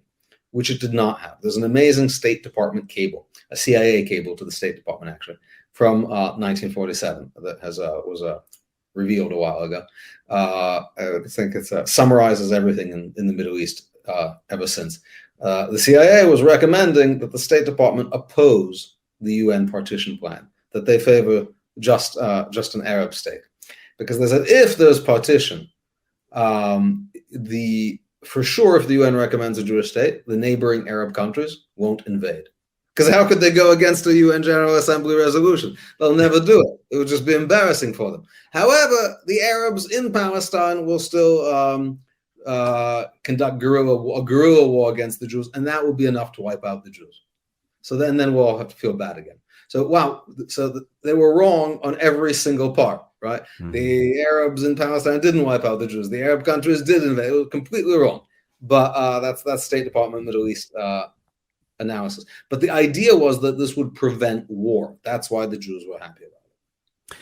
which it did not have. There's an amazing State Department cable, a CIA cable to the State Department, actually, from 1947 that was revealed a while ago. I think it summarizes everything in the Middle East ever since. The CIA was recommending that the State Department oppose the UN partition plan, that they favor just an Arab state, because they said if there's partition, for sure, if the UN recommends a Jewish state, the neighboring Arab countries won't invade. Because how could they go against a UN General Assembly resolution? They'll never do it. It would just be embarrassing for them. However, the Arabs in Palestine will still conduct guerrilla war against the Jews, and that will be enough to wipe out the Jews. So then we'll all have to feel bad again. So they were wrong on every single part, right? Mm-hmm. The Arabs in Palestine didn't wipe out the Jews. The Arab countries did invade. It was completely wrong. But that's State Department Middle East analysis. But the idea was that this would prevent war. That's why the Jews were happy about it.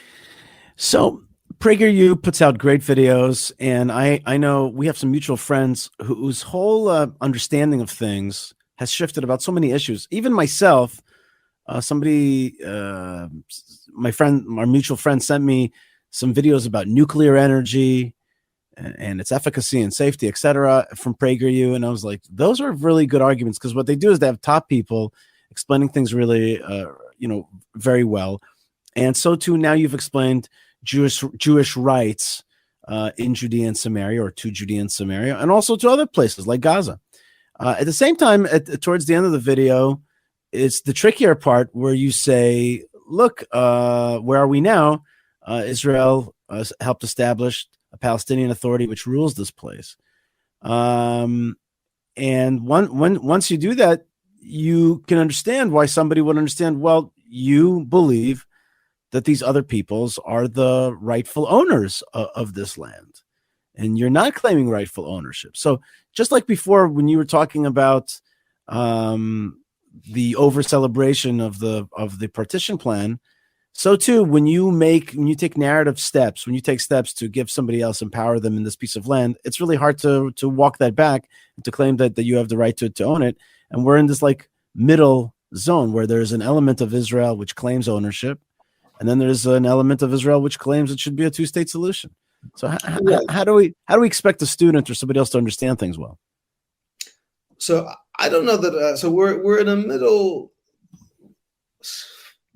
So PragerU puts out great videos, and I know we have some mutual friends whose whole understanding of things has shifted about so many issues. Even myself, our mutual friend sent me some videos about nuclear energy and its efficacy and safety, etc., from PragerU. And I was like, those are really good arguments, because what they do is they have top people explaining things really, very well. And so too, now you've explained Jewish rights in Judea and Samaria, or to Judea and Samaria, and also to other places like Gaza. At the same time, towards the end of the video, it's the trickier part where you say, look, where are we now? Israel helped establish a Palestinian Authority which rules this place. And once you do that, you can understand why somebody would understand, well, you believe that these other peoples are the rightful owners of this land, and you're not claiming rightful ownership. So just like before, when you were talking about the over celebration of the partition plan, so too, when you take narrative steps, when you take steps to give somebody else, empower them in this piece of land, it's really hard to walk that back and to claim that you have the right to own it. And we're in this like middle zone where there's an element of Israel which claims ownership, and then there's an element of Israel which claims it should be a two-state solution. So how do we expect a student or somebody else to understand things well? So I don't know that. So we're in a middle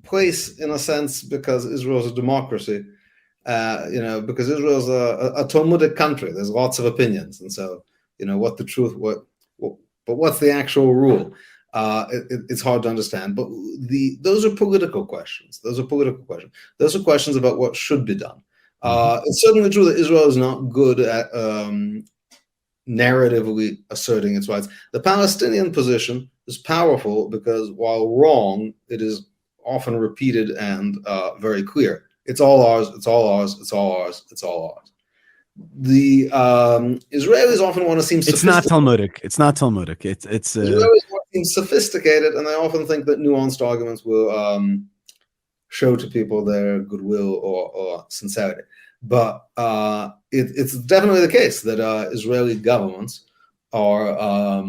place in a sense, because Israel's a democracy. Because Israel's a Talmudic country. There's lots of opinions, and so what the truth, but what's the actual rule? It's hard to understand. But those are political questions. Those are questions about what should be done. It's certainly true that Israel is not good at narratively asserting its rights. The Palestinian position is powerful because, while wrong, it is often repeated and very clear. It's all ours, it's all ours, it's all ours, it's all ours. The Israelis often want to seem sophisticated. It's not Talmudic. It's Israelis want to seem sophisticated, and I often think that nuanced arguments will show to people their goodwill or sincerity. But it's definitely the case that Israeli governments are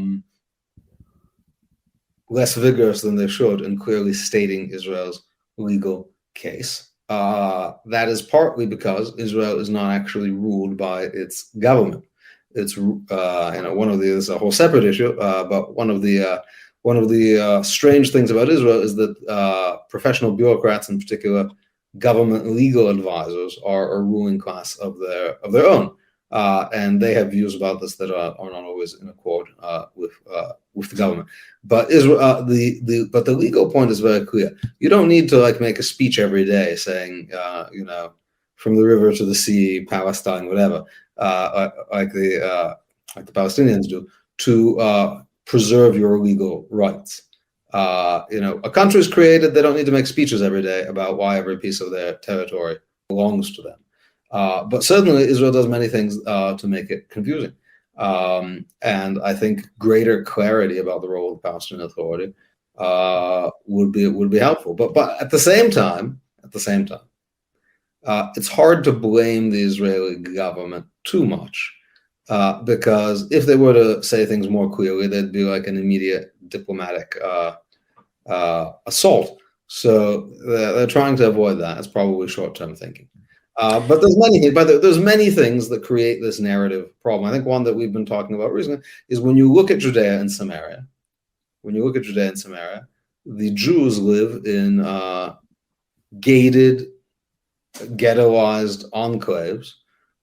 less vigorous than they should in clearly stating Israel's legal case. That is partly because Israel is not actually ruled by its government. It's there's a whole separate issue, but one of the strange things about Israel is that professional bureaucrats, in particular government legal advisors, are a ruling class of their own. and they have views about this that are not always in accord with the government. But Israel, but the legal point is very clear. You don't need to like make a speech every day saying, from the river to the sea, Palestine, whatever, like the Palestinians do, to preserve your legal rights. A country is created; they don't need to make speeches every day about why every piece of their territory belongs to them. But certainly, Israel does many things to make it confusing. And I think greater clarity about the role of the Palestinian Authority would be helpful. But at the same time, it's hard to blame the Israeli government too much, because if they were to say things more clearly, there'd be like an immediate diplomatic assault. So they're trying to avoid that. It's probably short-term thinking. But there's many things that create this narrative problem. I think one that we've been talking about recently is when you look at Judea and Samaria. The Jews live in gated, ghettoized enclaves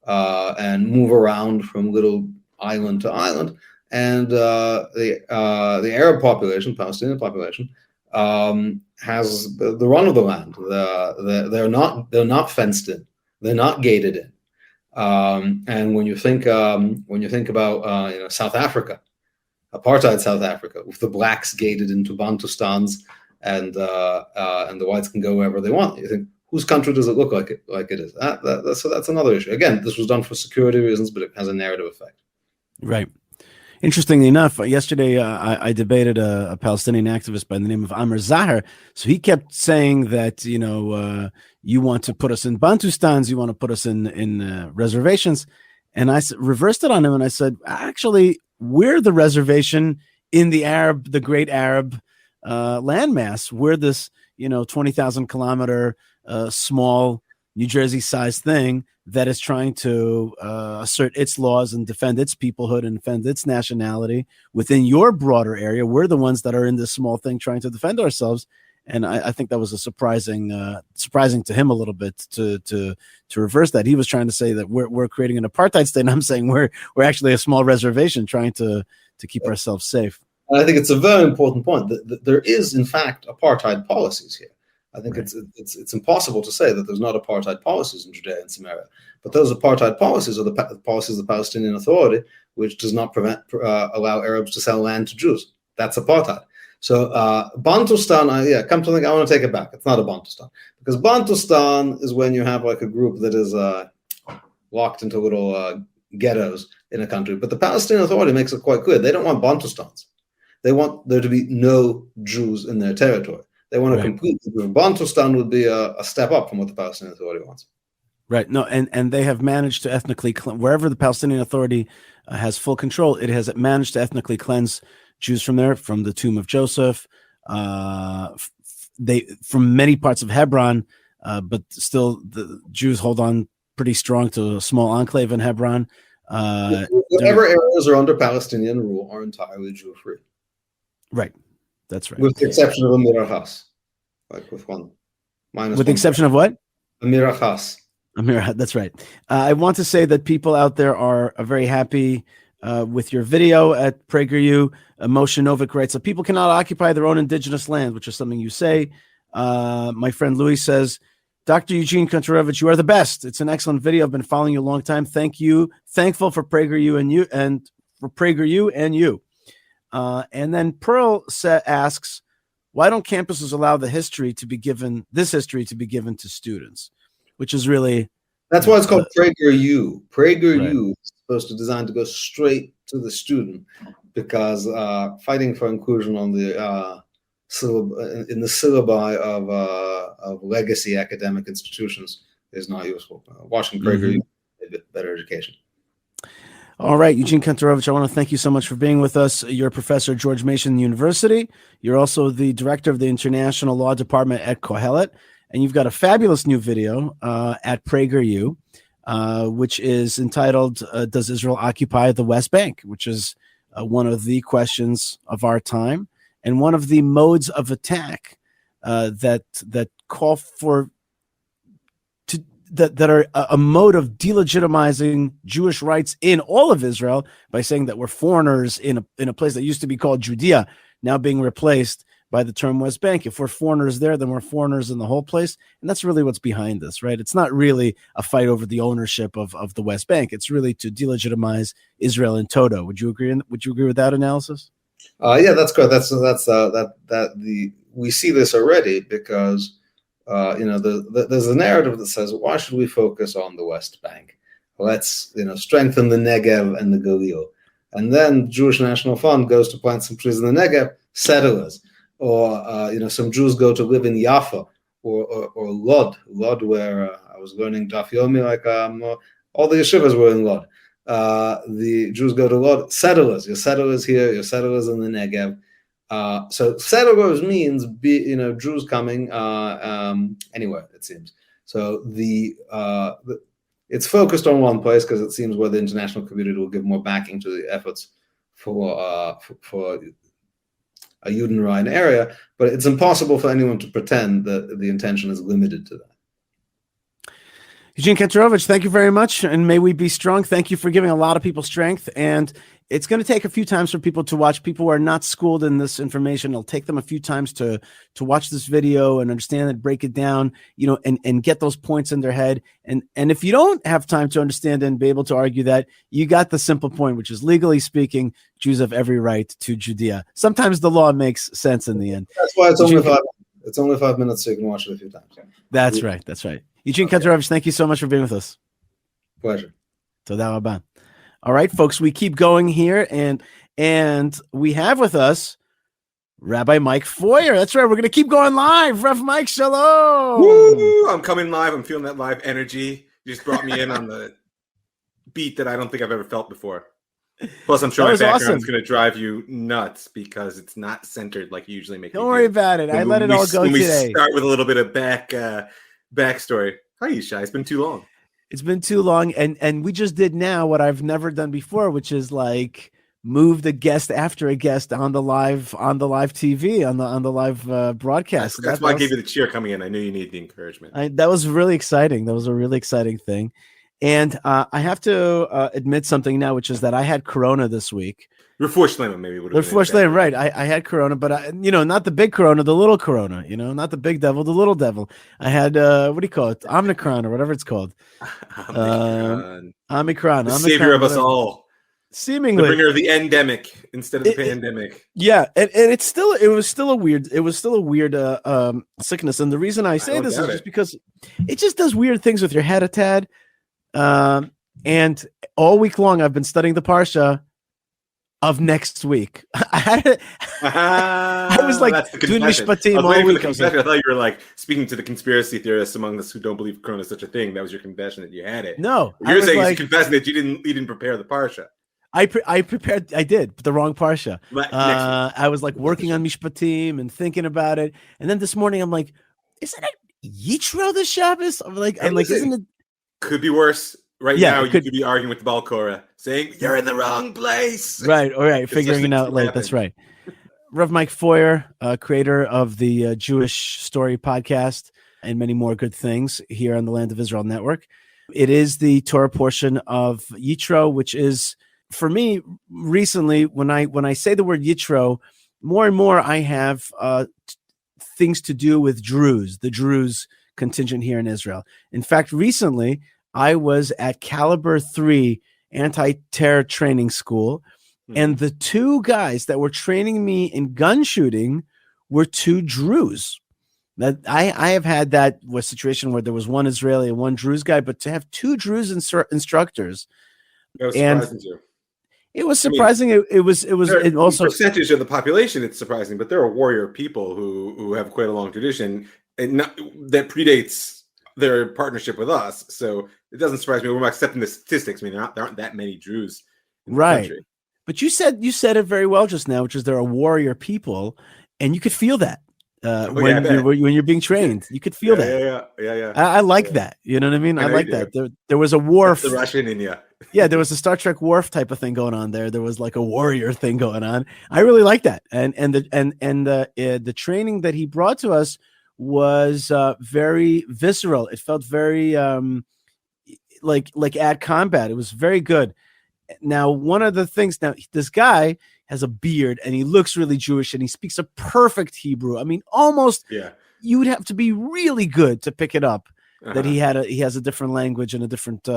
and move around from little island to island. And the Arab population, Palestinian population, has the run of the land. They're not fenced in. They're not gated in. And when you think about South Africa, apartheid South Africa, with the blacks gated into Bantustans and the whites can go wherever they want, you think, whose country does it look like it is? So that's another issue. Again, this was done for security reasons, but it has a narrative effect. Right. Interestingly enough, yesterday I debated a Palestinian activist by the name of Amr Zahar. So he kept saying that, you want to put us in Bantustans, you want to put us in reservations. And I reversed it on him and I said, actually, we're the reservation in the great Arab landmass. We're this, 20,000 kilometer small New Jersey sized thing that is trying to assert its laws and defend its peoplehood and defend its nationality within your broader area. We're the ones that are in this small thing trying to defend ourselves. And I think that was a surprising to him a little bit to reverse that. He was trying to say that we're creating an apartheid state, and I'm saying we're actually a small reservation trying to keep ourselves safe. And I think it's a very important point that there is, in fact, apartheid policies here. I think right. It's impossible to say that there's not apartheid policies in Judea and Samaria. But those apartheid policies are the policies of the Palestinian Authority, which does not allow Arabs to sell land to Jews. That's apartheid. So Bantustan, come to think, I want to take it back. It's not a Bantustan. Because Bantustan is when you have like a group that is locked into little ghettos in a country. But the Palestinian Authority makes it quite clear. They don't want Bantustans. They want there to be no Jews in their territory. They want to completely. Bantustan would be a step up from what the Palestinian Authority wants. Right. No, and they have managed to ethnically wherever the Palestinian Authority has full control, it has managed to ethnically cleanse Jews from there, from the tomb of Joseph, from many parts of Hebron, but still the Jews hold on pretty strong to a small enclave in Hebron. Whatever areas are under Palestinian rule are entirely Jew-free. Right. That's right. With the exception of Amir al-Has, like with one. With the exception of what? Amir al-Has. That's right. I want to say that people out there are very happy with your video at PragerU. Moshe Novik writes, so people cannot occupy their own indigenous land, which is something you say. My friend Louis says, Dr. Eugene Kontorovich, you are the best. It's an excellent video. I've been following you a long time. Thank you. Thankful for PragerU and you, and for PragerU and you. And then Pearl asks, why don't campuses allow this history to be given to students? Which is really... That's why it's called PragerU. PragerU is supposed to design to go straight to the student, because fighting for inclusion on the in the syllabi of legacy academic institutions is not useful. Watching PragerU is a better education. All right, Eugene Kontorovich, I want to thank you so much for being with us. You're a professor at George Mason University. You're also the director of the International Law Department at Kohelet. And you've got a fabulous new video at PragerU, which is entitled, Does Israel Occupy the West Bank? Which is one of the questions of our time and one of the modes of attack that call for that are a mode of delegitimizing Jewish rights in all of Israel by saying that we're foreigners in a place that used to be called Judea, now being replaced by the term West Bank. If we're foreigners there, then we're foreigners in the whole place. And that's really what's behind this, right? It's not really a fight over the ownership of the West Bank. It's really to delegitimize Israel in toto. Would you agree with that analysis? Yeah, that's good. We see this already because there's a narrative that says, why should we focus on the West Bank? Let's strengthen the Negev and the Galil. And then Jewish National Fund goes to plant some trees in the Negev, settlers. Or some Jews go to live in Jaffa or Lod, where I was learning Daf Yomi, all the yeshivas were in Lod. The Jews go to Lod, settlers. Your settlers here, your settlers in the Negev. So settlers means Jews coming anywhere, it seems. So it's focused on one place because it seems where the international community will give more backing to the efforts for a Judenrein area, but it's impossible for anyone to pretend that the intention is limited to that. Eugene Kantorovich, thank you very much, and may we be strong. Thank you for giving a lot of people strength, and it's going to take a few times for people to watch. People who are not schooled in this information, it'll take them a few times to watch this video and understand it, break it down, and get those points in their head. And if you don't have time to understand and be able to argue that, you got the simple point, which is legally speaking, Jews have every right to Judea. Sometimes the law makes sense in the end. That's why it's only 5 minutes. It's only 5 minutes, so you can watch it a few times. That's right. That's right. Eugene Kantorovich, thank you so much for being with us. Pleasure. Toda rabah. All right, folks, we keep going here, and we have with us Rabbi Mike Feuer. That's right. We're going to keep going live. Rev Mike, shalom. Woo! I'm coming live. I'm feeling that live energy. You just brought me in on the beat that I don't think I've ever felt before. Plus, I'm sure my background is going to drive you nuts because it's not centered like you usually make. Don't worry about it. I let it all go today. We start with a little bit of backstory. Hi, Yishai. It's been too long. It's been too long, and we just did now what I've never done before, which is like move the guest after a guest on the live TV on the live broadcast. That's why I gave you the cheer coming in. I knew you needed the encouragement. That was really exciting. That was a really exciting thing, and I have to admit something now, which is that I had Corona this week. Refushlema maybe would have been. Refushlema, right? I had Corona, but not the big Corona, the little Corona. Not the big devil, the little devil. I had what do you call it? Omicron or whatever it's called. Omicron. The savior of us all. Seemingly, the bringer of the endemic instead of the pandemic. Yeah, and it was still a weird sickness. And the reason I say this is just because it just does weird things with your head a tad. And all week long I've been studying the Parsha of next week. I was like doing mishpatim all week. I thought you were like speaking to the conspiracy theorists among us who don't believe Corona is such a thing. That was your confession that you had it. No, you're saying you're confessing that you didn't prepare the Parsha. I prepared. I did, but the wrong Parsha. I was like working on mishpatim and thinking about it, and then this morning I'm like, "Isn't it Yitro the Shabbos?" I'm like, "Isn't it?" Could be worse. Right now, you could be arguing with the Baal Korah, saying you're in the wrong place. Right, all right, figuring it out late. That's right. Rev Mike Feuer, creator of the Jewish Story podcast and many more good things here on the Land of Israel Network. It is the Torah portion of Yitro, which is, for me, recently, when I say the word Yitro, more and more I have things to do with Druze, the Druze contingent here in Israel. In fact, recently, I was at Caliber 3 anti-terror training school, and the two guys that were training me in gun shooting were two Druze. That I have had that situation where there was one Israeli and one Druze guy, but to have two Druze instructors, that was surprising too. It was surprising. It was also percentage of the population. It's surprising, but there are warrior people who have quite a long tradition and that predates their partnership with us. So it doesn't surprise me. We're not accepting the statistics. I mean, there aren't that many Druze in the country. But you said it very well just now, which is there are warrior people, and you could feel that when you're being trained. You could feel that. Yeah. I like that. You know what I mean? I like that. There was a Worf. The Russian in you. Yeah, there was a Star Trek Worf type of thing going on there. There was like a warrior thing going on. I really like that. And the training that he brought to us was very visceral. It felt very like at combat. It was very good. Now, one of the things, this guy has a beard and he looks really Jewish and he speaks a perfect Hebrew. I mean, almost you would have to be really good to pick it up that he has a different language and a different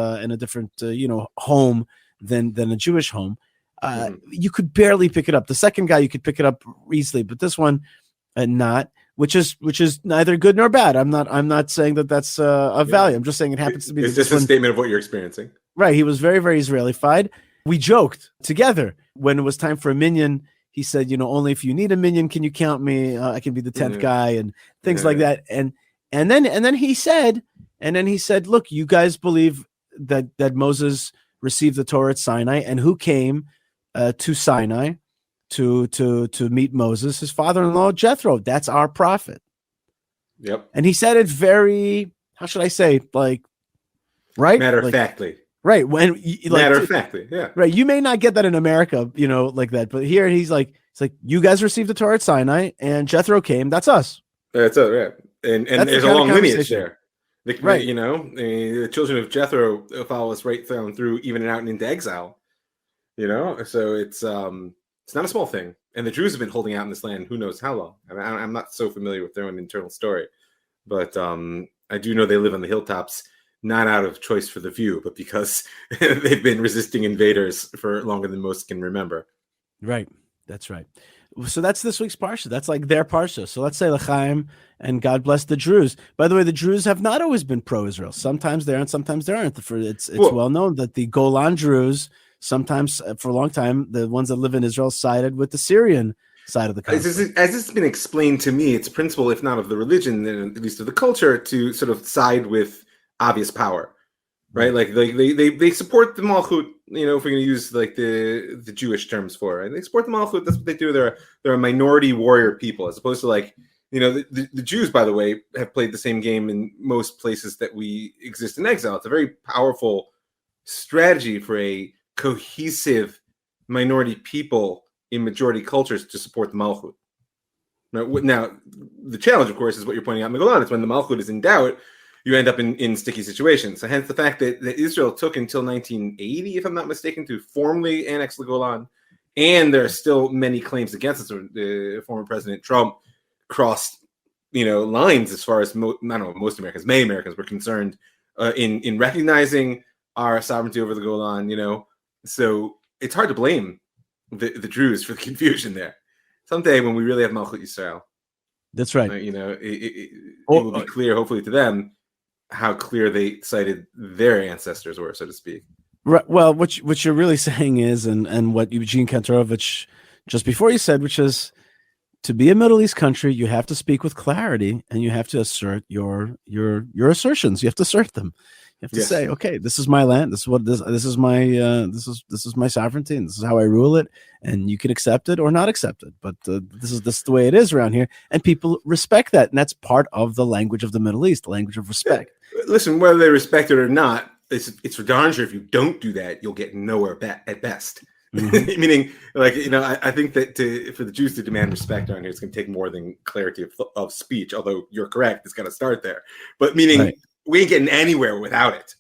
home than a Jewish home. You could barely pick it up. The second guy you could pick it up easily, but this one not, which is neither good nor bad. I'm not saying that that's of value. I'm just saying it happens to be. It's just a statement of what you're experiencing. Right. He was very, very Israeli-fied. We joked together when it was time for a minyan. He said, only if you need a minyan can you count me. I can be the 10th guy and things like that. And then he said, look, you guys believe that Moses received the Torah at Sinai, and who came to Sinai to meet Moses? His father-in-law Jethro. That's our prophet. Yep. And he said it very, how should I say, right? Matter of factly. Right. Matter of factly, yeah. Right. You may not get that in America, like that. But here he's like, you guys received the Torah at Sinai and Jethro came. That's us. That's it, right. And there's a long lineage there. Right. The children of Jethro follow us right through, even out and into exile. So it's not a small thing. And the Jews have been holding out in this land who knows how long. I'm not so familiar with their own internal story. But I do know they live on the hilltops, not out of choice for the view, but because they've been resisting invaders for longer than most can remember. Right. That's right. So that's this week's Parsha. That's like their Parsha. So let's say L'chaim and God bless the Druze. By the way, the Druze have not always been pro-Israel. Sometimes they are and sometimes they aren't. It's well known that the Golan Druze, sometimes for a long time, the ones that live in Israel sided with the Syrian side of the country. As this has been explained to me, it's a principle, if not of the religion, then at least of the culture, to sort of side with obvious power, right? Like they support the Malchut, if we're going to use like the Jewish terms for it. Right? They support the Malchut. That's what they do. They're a minority warrior people, as opposed to the Jews, by the way, have played the same game in most places that we exist in exile. It's a very powerful strategy for a cohesive minority people in majority cultures to support the Malchut. Now, the challenge, of course, is what you're pointing out in the Golan. It's when the Malchut is in doubt, you end up in sticky situations. So hence the fact that Israel took until 1980, if I'm not mistaken, to formally annex the Golan. And there are still many claims against it. So former President Trump crossed, lines as far as most Americans, many Americans were concerned in recognizing our sovereignty over the Golan, So it's hard to blame the Druze for the confusion there. Someday when we really have Malchut Yisrael. That's right. It will be clear, hopefully, to them how clear they cited their ancestors were, so to speak. Right. Well, what you're really saying is, and what Eugene Kantorovich just before you said, which is, to be a Middle East country, you have to speak with clarity, and you have to assert your assertions. You have to assert them. You have to say, okay, this is my land. This is my sovereignty, and this is how I rule it. And you can accept it or not accept it. But this is the way it is around here, and people respect that, and that's part of the language of the Middle East, the language of respect. Listen, whether they respect it or not, it's for darn sure. If you don't do that, you'll get nowhere at best. Mm-hmm. Meaning, I think that for the Jews to demand respect around here, it's going to take more than clarity of speech. Although you're correct, it's got to start there. But meaning. Right. We ain't getting anywhere without it.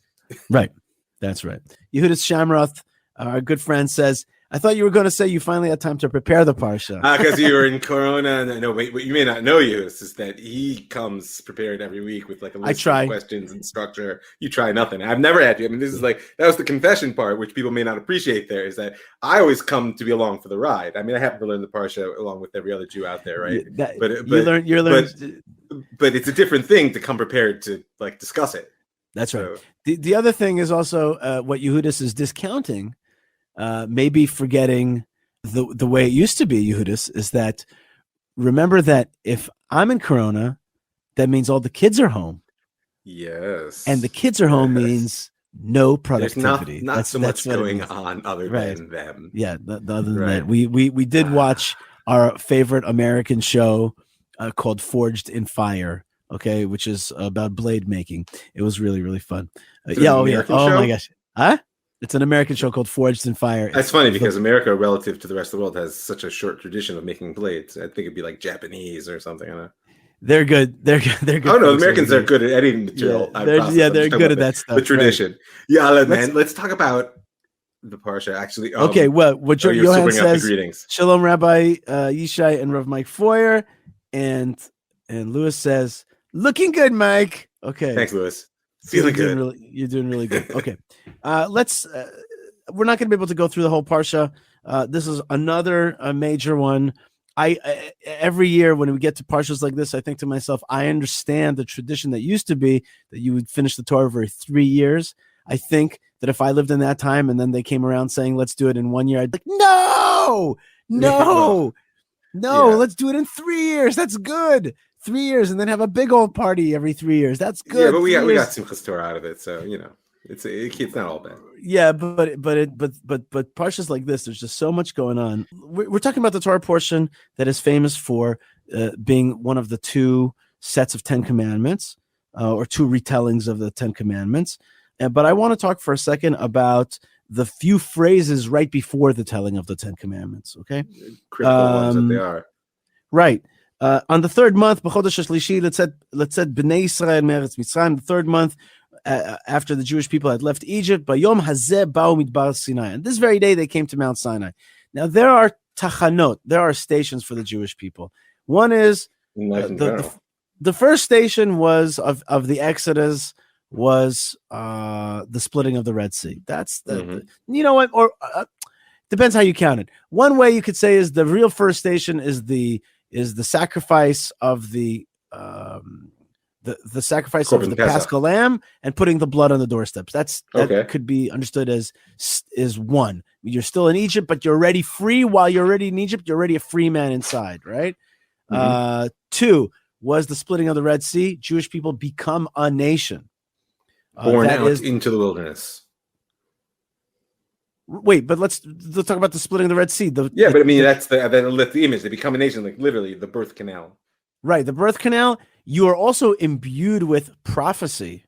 Right. That's right. Yehudis Shamroth, our good friend, says, I thought you were going to say you finally had time to prepare the Parsha. Because you were in Corona. No, wait, what you may not know, Yehudis, is that he comes prepared every week with like a list of questions and structure. You try nothing. I've never had to. I mean, this is that was the confession part, which people may not appreciate there, is that I always come to be along for the ride. I mean, I happen to learn the Parsha along with every other Jew out there, right? But it's a different thing to come prepared to discuss it. That's right. The other thing is also what Yehudis is discounting, maybe forgetting the way it used to be, Yehudis, is that remember that if I'm in Corona, that means all the kids are home. Yes. And the kids are home means no productivity. There's not so much going on other than them. Yeah, other than that. We did watch our favorite American show called Forged in Fire, okay, which is about blade making. It was really, really fun. Oh my gosh. Huh? It's an American show called Forged in Fire. That's funny because America, relative to the rest of the world, has such a short tradition of making blades. I think it'd be like Japanese or something. I don't know. They're good. They're good. They're good. Oh no, the folks Americans over are good at editing material. Yeah, they're good at that stuff. The tradition. Right. Yeah, man. Let's talk about the parsha. Actually, Okay. What you're Johan still bringing up the says? greetings. Shalom, Rabbi Yishai and Rav Mike Foyer, and Lewis says, "Looking good, Mike." Okay. Thanks, Lewis. Feeling good. You're doing really good. Okay. Let's. We're not going to be able to go through the whole parsha. This is another major one. I every year when we get to parshas like this, I think to myself, I understand the tradition that used to be that you would finish the Torah over 3 years. I think that if I lived in that time and then they came around saying, let's do it in 1 year, I'd be like, no, let's do it in 3 years. That's good. 3 years and then have a big old party every 3 years. That's good. Yeah, but we got Simchas Torah out of it, so it's not all bad. Yeah, but parshas like this, there's just so much going on. We're talking about the Torah portion that is famous for being one of the 2 sets of 10 commandments, or 2 retellings of the 10 commandments. But I want to talk for a second about the few phrases right before the telling of the 10 commandments. Okay, Critical ones that they are. Right. On the 3rd month, b'chodesh hashlishi, let's said b'nei Yisrael me'eretz Mitzrayim, the 3rd month after the Jewish people had left Egypt, Bayom hazeh ba'u midbar Sinai. And this very day they came to Mount Sinai. Now there are tachanot, there are stations for the Jewish people. One is the first station was of the Exodus was the splitting of the Red Sea. That's you know what, or depends how you count it. One way you could say is the real first station is the sacrifice of the sacrifice of the Paschal lamb and putting the blood on the doorsteps. That could be understood as is one. You're still in Egypt, but you're already free. While you're already in Egypt, you're already a free man inside, right? 2 was the splitting of the Red Sea. Jewish people become a nation. Born out into the wilderness. Wait, but let's talk about the splitting of the Red Sea. But I mean that's the image. They become a nation, like literally the birth canal. Right, the birth canal. You are also imbued with prophecy,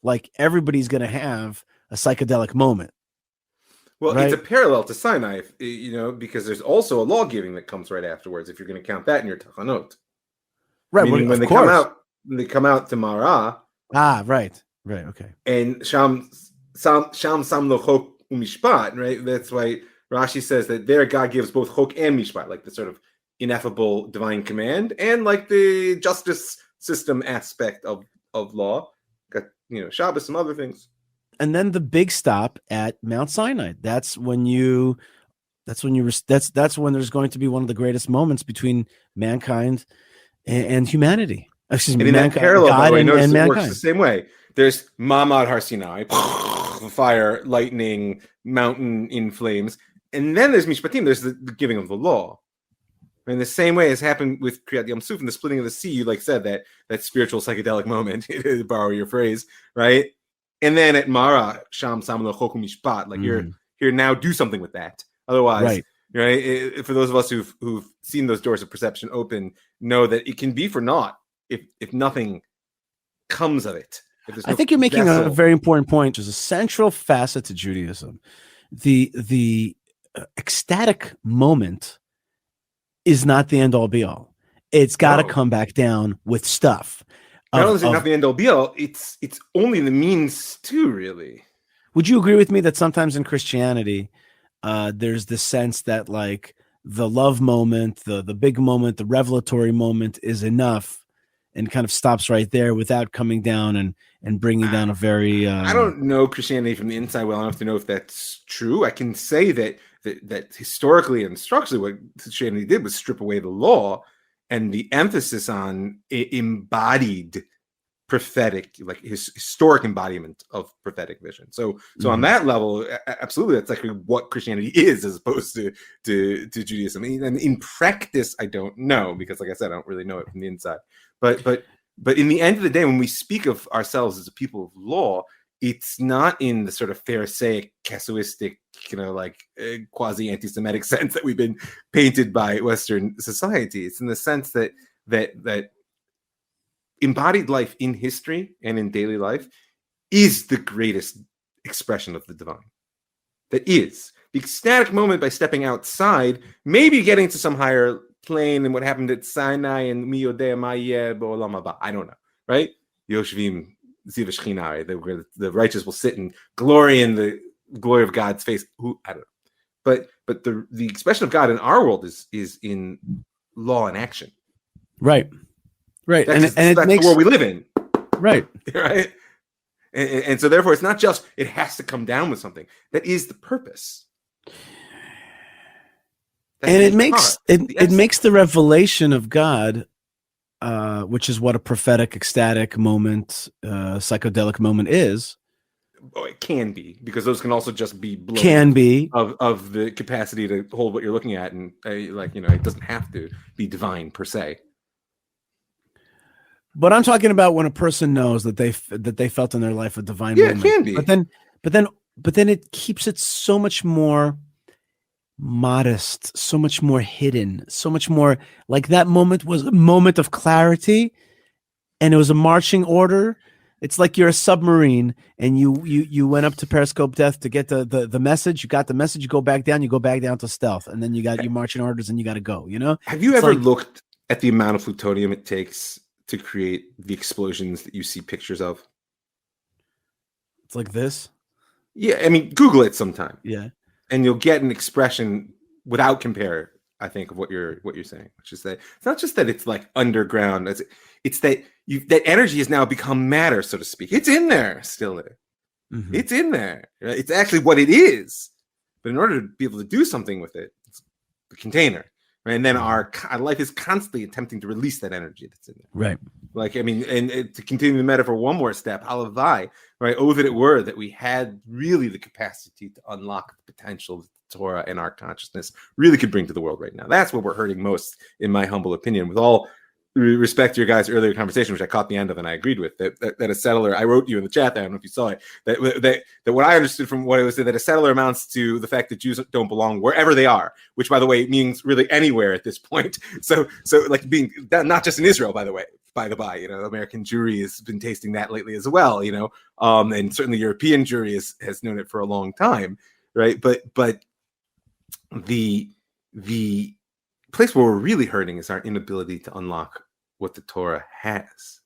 like everybody's going to have a psychedelic moment. Well, right? It's a parallel to Sinai, because there's also a law giving that comes right afterwards. If you're going to count that in your tachanot, right? Meaning when they come out to Marah. Right, okay. And Sham Samlo Chok Umishpat, right? That's why Rashi says that there God gives both Chok and Mishpat, like the sort of ineffable divine command and like the justice system aspect of law. Got Shabbos, some other things. And then the big stop at Mount Sinai. That's when there's going to be one of the greatest moments between mankind and humanity. Excuse me, and in that parallel, God and mankind. Works the same way. There's Mamad Har Sinai, fire, lightning, mountain in flames, and then there's Mishpatim. There's the giving of the law. In the same way as happened with Kriyat Yam Suf and the splitting of the sea, you said that spiritual psychedelic moment, to borrow your phrase, right? And then at Mara, Sham Samlo Chokum Mishpat, here now do something with that. Otherwise, right? For those of us who've seen those doors of perception open, know that it can be for naught if nothing comes of it. I think you're making a very important point. There's a central facet to Judaism. The ecstatic moment is not the end all be all. It's got to come back down with stuff. Not only is it not the end all be all, it's only the means to, really. Would you agree with me that sometimes in Christianity, there's this sense that like the love moment, the big moment, the revelatory moment is enough and kind of stops right there without coming down and bringing down a very... I don't know Christianity from the inside well enough to know if that's true. I can say that historically and structurally what Christianity did was strip away the law and the emphasis on embodied prophetic, like historic embodiment of prophetic vision. So on that level, absolutely, that's actually what Christianity is as opposed to Judaism. And in practice, I don't know because, like I said, I don't really know it from the inside. But in the end of the day, when we speak of ourselves as a people of law, it's not in the sort of Pharisaic, casuistic, quasi anti-Semitic sense that we've been painted by Western society. It's in the sense that embodied life in history and in daily life is the greatest expression of the divine. That is the ecstatic moment by stepping outside, maybe getting to some higher plain and what happened at Sinai and Mi Yodea Ma Yeh B'Olam Haba. I don't know, right? Yoshvim Ziv Shechinah, the righteous will sit and glory in the glory of God's face. I don't know. But the expression of God in our world is in law and action. Right. That's and the world we live in. Right. Right. And so therefore it's not just it has to come down with something. That is the purpose. And it makes the revelation of God, which is what a prophetic, ecstatic moment, psychedelic moment is. Oh, it can be, because those can also just be of the capacity to hold what you're looking at, and it doesn't have to be divine per se. But I'm talking about when a person knows that they felt in their life a divine moment. Yeah, it can be. But then it keeps it so much more modest, so much more hidden, so much more like that moment was a moment of clarity, and it was a marching order. It's like you're a submarine and you went up to periscope depth to get the message. You got the message, you go back down to stealth, and then you got your marching orders and you got to go, Have you ever looked at the amount of plutonium it takes to create the explosions that you see pictures of? It's like this. Yeah, I mean, Google it sometime. Yeah. And you'll get an expression without compare, I think, of what you're saying, which is that it's not just that it's like underground. It's that that energy has now become matter, so to speak. It's in there still. Mm-hmm. It's in there. It's actually what it is. But in order to be able to do something with it, it's the container. Right? And then our life is constantly attempting to release that energy that's in there. Right. Like, I mean, and to continue the metaphor one more step, halavai, right? Oh, that it were that we had really the capacity to unlock the potential that the Torah and our consciousness really could bring to the world right now. That's what we're hurting most, in my humble opinion, with all respect to your guys' earlier conversation, which I caught the end of and I agreed with, that a settler, I wrote you in the chat there, I don't know if you saw it, that what I understood from what it was, that a settler amounts to the fact that Jews don't belong wherever they are, which, by the way, means really anywhere at this point. So like being, not just in Israel, by the way, by the by, American Jury has been tasting that lately as well, and certainly European Jury has known it for a long time, right? But the place where we're really hurting is our inability to unlock what the Torah has.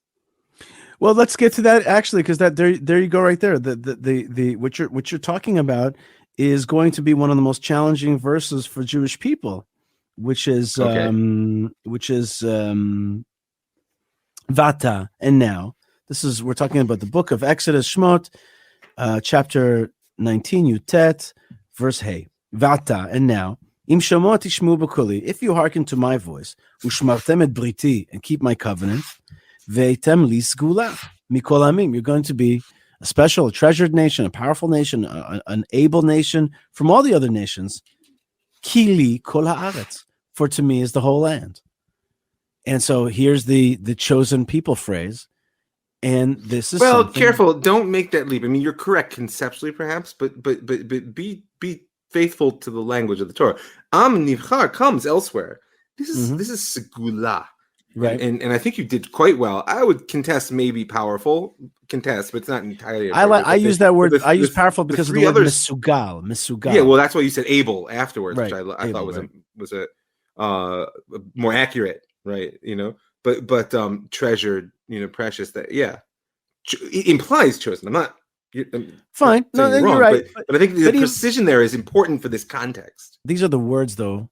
Well, let's get to that actually, because there you go right there. The what you're talking about is going to be one of the most challenging verses for Jewish people, which is Vata, and now we're talking about the book of Exodus, Shmot, chapter 19, Yutet, verse Hey, Vata, and now. If you hearken to my voice, ushmartem et briti, and keep my covenant, ve'etem li sgula mikol amim, you're going to be a special, a treasured nation, a powerful nation, an able nation from all the other nations. Kili kol haaretz, for to me is the whole land. And so here's the chosen people phrase, and this is careful, don't make that leap. I mean, you're correct conceptually, perhaps, but be faithful to the language of the Torah. Am nivchar comes elsewhere. This is segula, right? And I think you did quite well. I would maybe powerful, but it's not entirely. I use that word. I use powerful because of the word misugal. Yeah, well, that's why you said able afterwards, right. Which I thought was a more accurate, right? But treasured, precious. That it implies chosen. I'm not. Fine. No, you're wrong, right. But I think the precision there is important for this context. These are the words, though,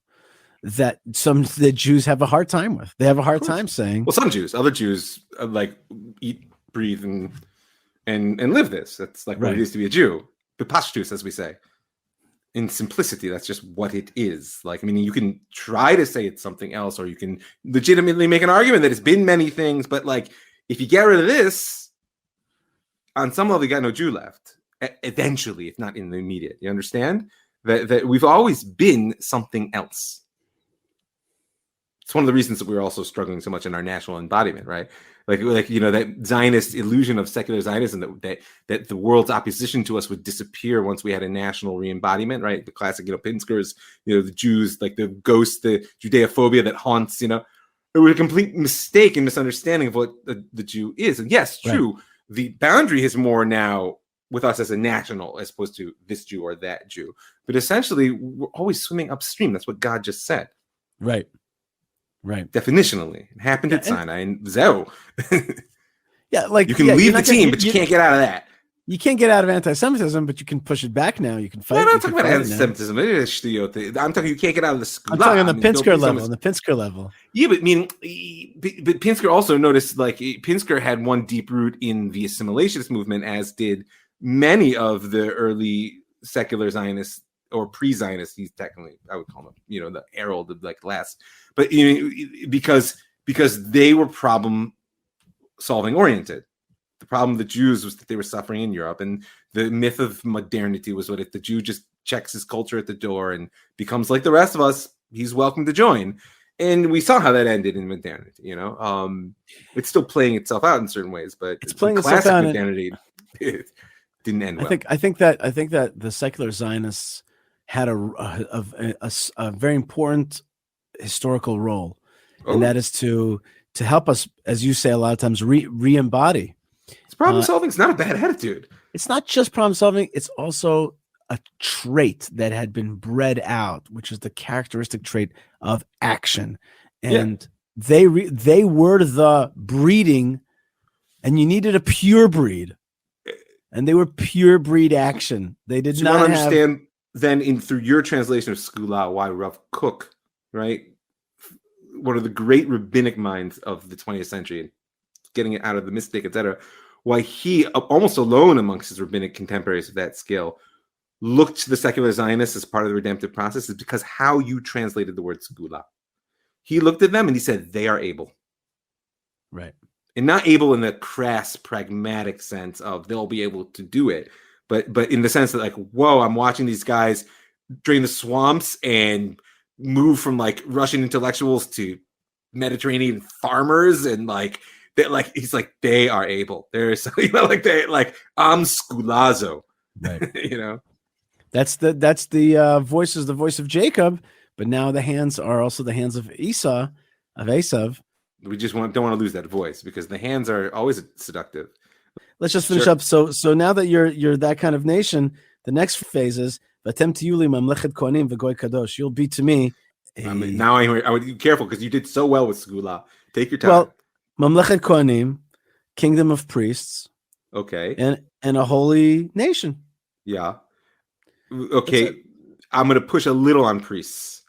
that the Jews have a hard time with. They have a hard time saying. Well, some Jews, other Jews, eat, breathe, and live this. That's like what it is to be a Jew. Bepashtus, as we say. In simplicity, that's just what it is. Like, I mean, you can try to say it's something else, or you can legitimately make an argument that it's been many things. But like, if you get rid of this, on some level, you got no Jew left. Eventually, if not in the immediate, you understand that we've always been something else. It's one of the reasons that we're also struggling so much in our national embodiment, right? Like that Zionist illusion of secular Zionism that the world's opposition to us would disappear once we had a national re-embodiment, right? The classic, Pinsker's, the Jews, like the ghost, the Judeophobia that haunts, it was a complete mistake and misunderstanding of what the Jew is. And yes, true. Right. The boundary is more now with us as a national as opposed to this Jew or that Jew. But essentially, we're always swimming upstream. That's what God just said. Right. Right. Definitionally, it happened at Sinai and Zeo. Yeah, like you can leave the team, but you can't get out of that. You can't get out of anti-Semitism, but you can push it back now. You can fight. I'm not talking about anti-Semitism. I'm talking you can't get out of the school. I'm talking on the Pinsker level. On the Pinsker level. Yeah, but but Pinsker also noticed like Pinsker had one deep root in the assimilationist movement, as did many of the early secular Zionists or pre-Zionists. He's technically, I would call them, the herald of like last, but because they were problem solving oriented. The problem of the Jews was that they were suffering in Europe, and the myth of modernity was what if the Jew just checks his culture at the door and becomes like the rest of us, he's welcome to join. And we saw how that ended in modernity. It's still playing itself out in certain ways, but it's playing itself out. Modernity it didn't end well. I think that the secular Zionists had a very important historical role, and that is to help us, as you say a lot of times, re-embody. It's problem solving. It's not a bad attitude. It's not just problem solving. It's also a trait that had been bred out, which is the characteristic trait of action. And they were the breeding, and you needed a pure breed, and they were pure breed action. They did not understand then through your translation of Skula why Rav Kook, right? One of the great rabbinic minds of the 20th century, getting it out of the mystic, etc., why he, almost alone amongst his rabbinic contemporaries of that skill, looked to the secular Zionists as part of the redemptive process is because how you translated the word Skula. He looked at them and he said, they are able. Right. And not able in the crass, pragmatic sense of they'll be able to do it, but in the sense that like, whoa, I'm watching these guys drain the swamps and move from like Russian intellectuals to Mediterranean farmers, and like that, like he's like they are able. There's like they like I'm Skulazo, right? That's the voice is the voice of Jacob, but now the hands are also the hands of Esav. We just don't want to lose that voice because the hands are always seductive. Let's just finish up. So now that you're that kind of nation, the next phase is Vatem tiyuli mamlechet kohanim v'goy kadosh. You'll be to me. Now I would be careful because you did so well with Skula. Take your time. Well, mamlechet kohanim, kingdom of priests. Okay. And a holy nation. Yeah. Okay. I'm going to push a little on priests.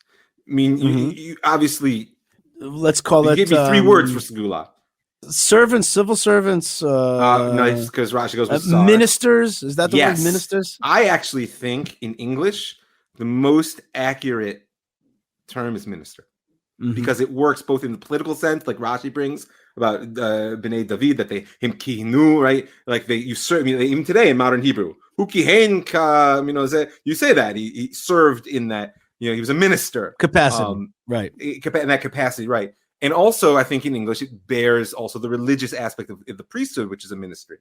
I mean, you obviously. Let's call it. Give me 3 words for Skula. Servants, civil servants. Nice, because Rashi goes with ministers. Is that the word, ministers? I actually think in English the most accurate term is minister, because it works both in the political sense, like Rashi brings about Bnei David, that they him kihinu, right? Like they usurp. I mean, even today in modern Hebrew, hu kihen ka, you say that he served in that. He was a minister capacity, right? In that capacity, right? And also, I think in English, it bears also the religious aspect of the priesthood, which is a ministry,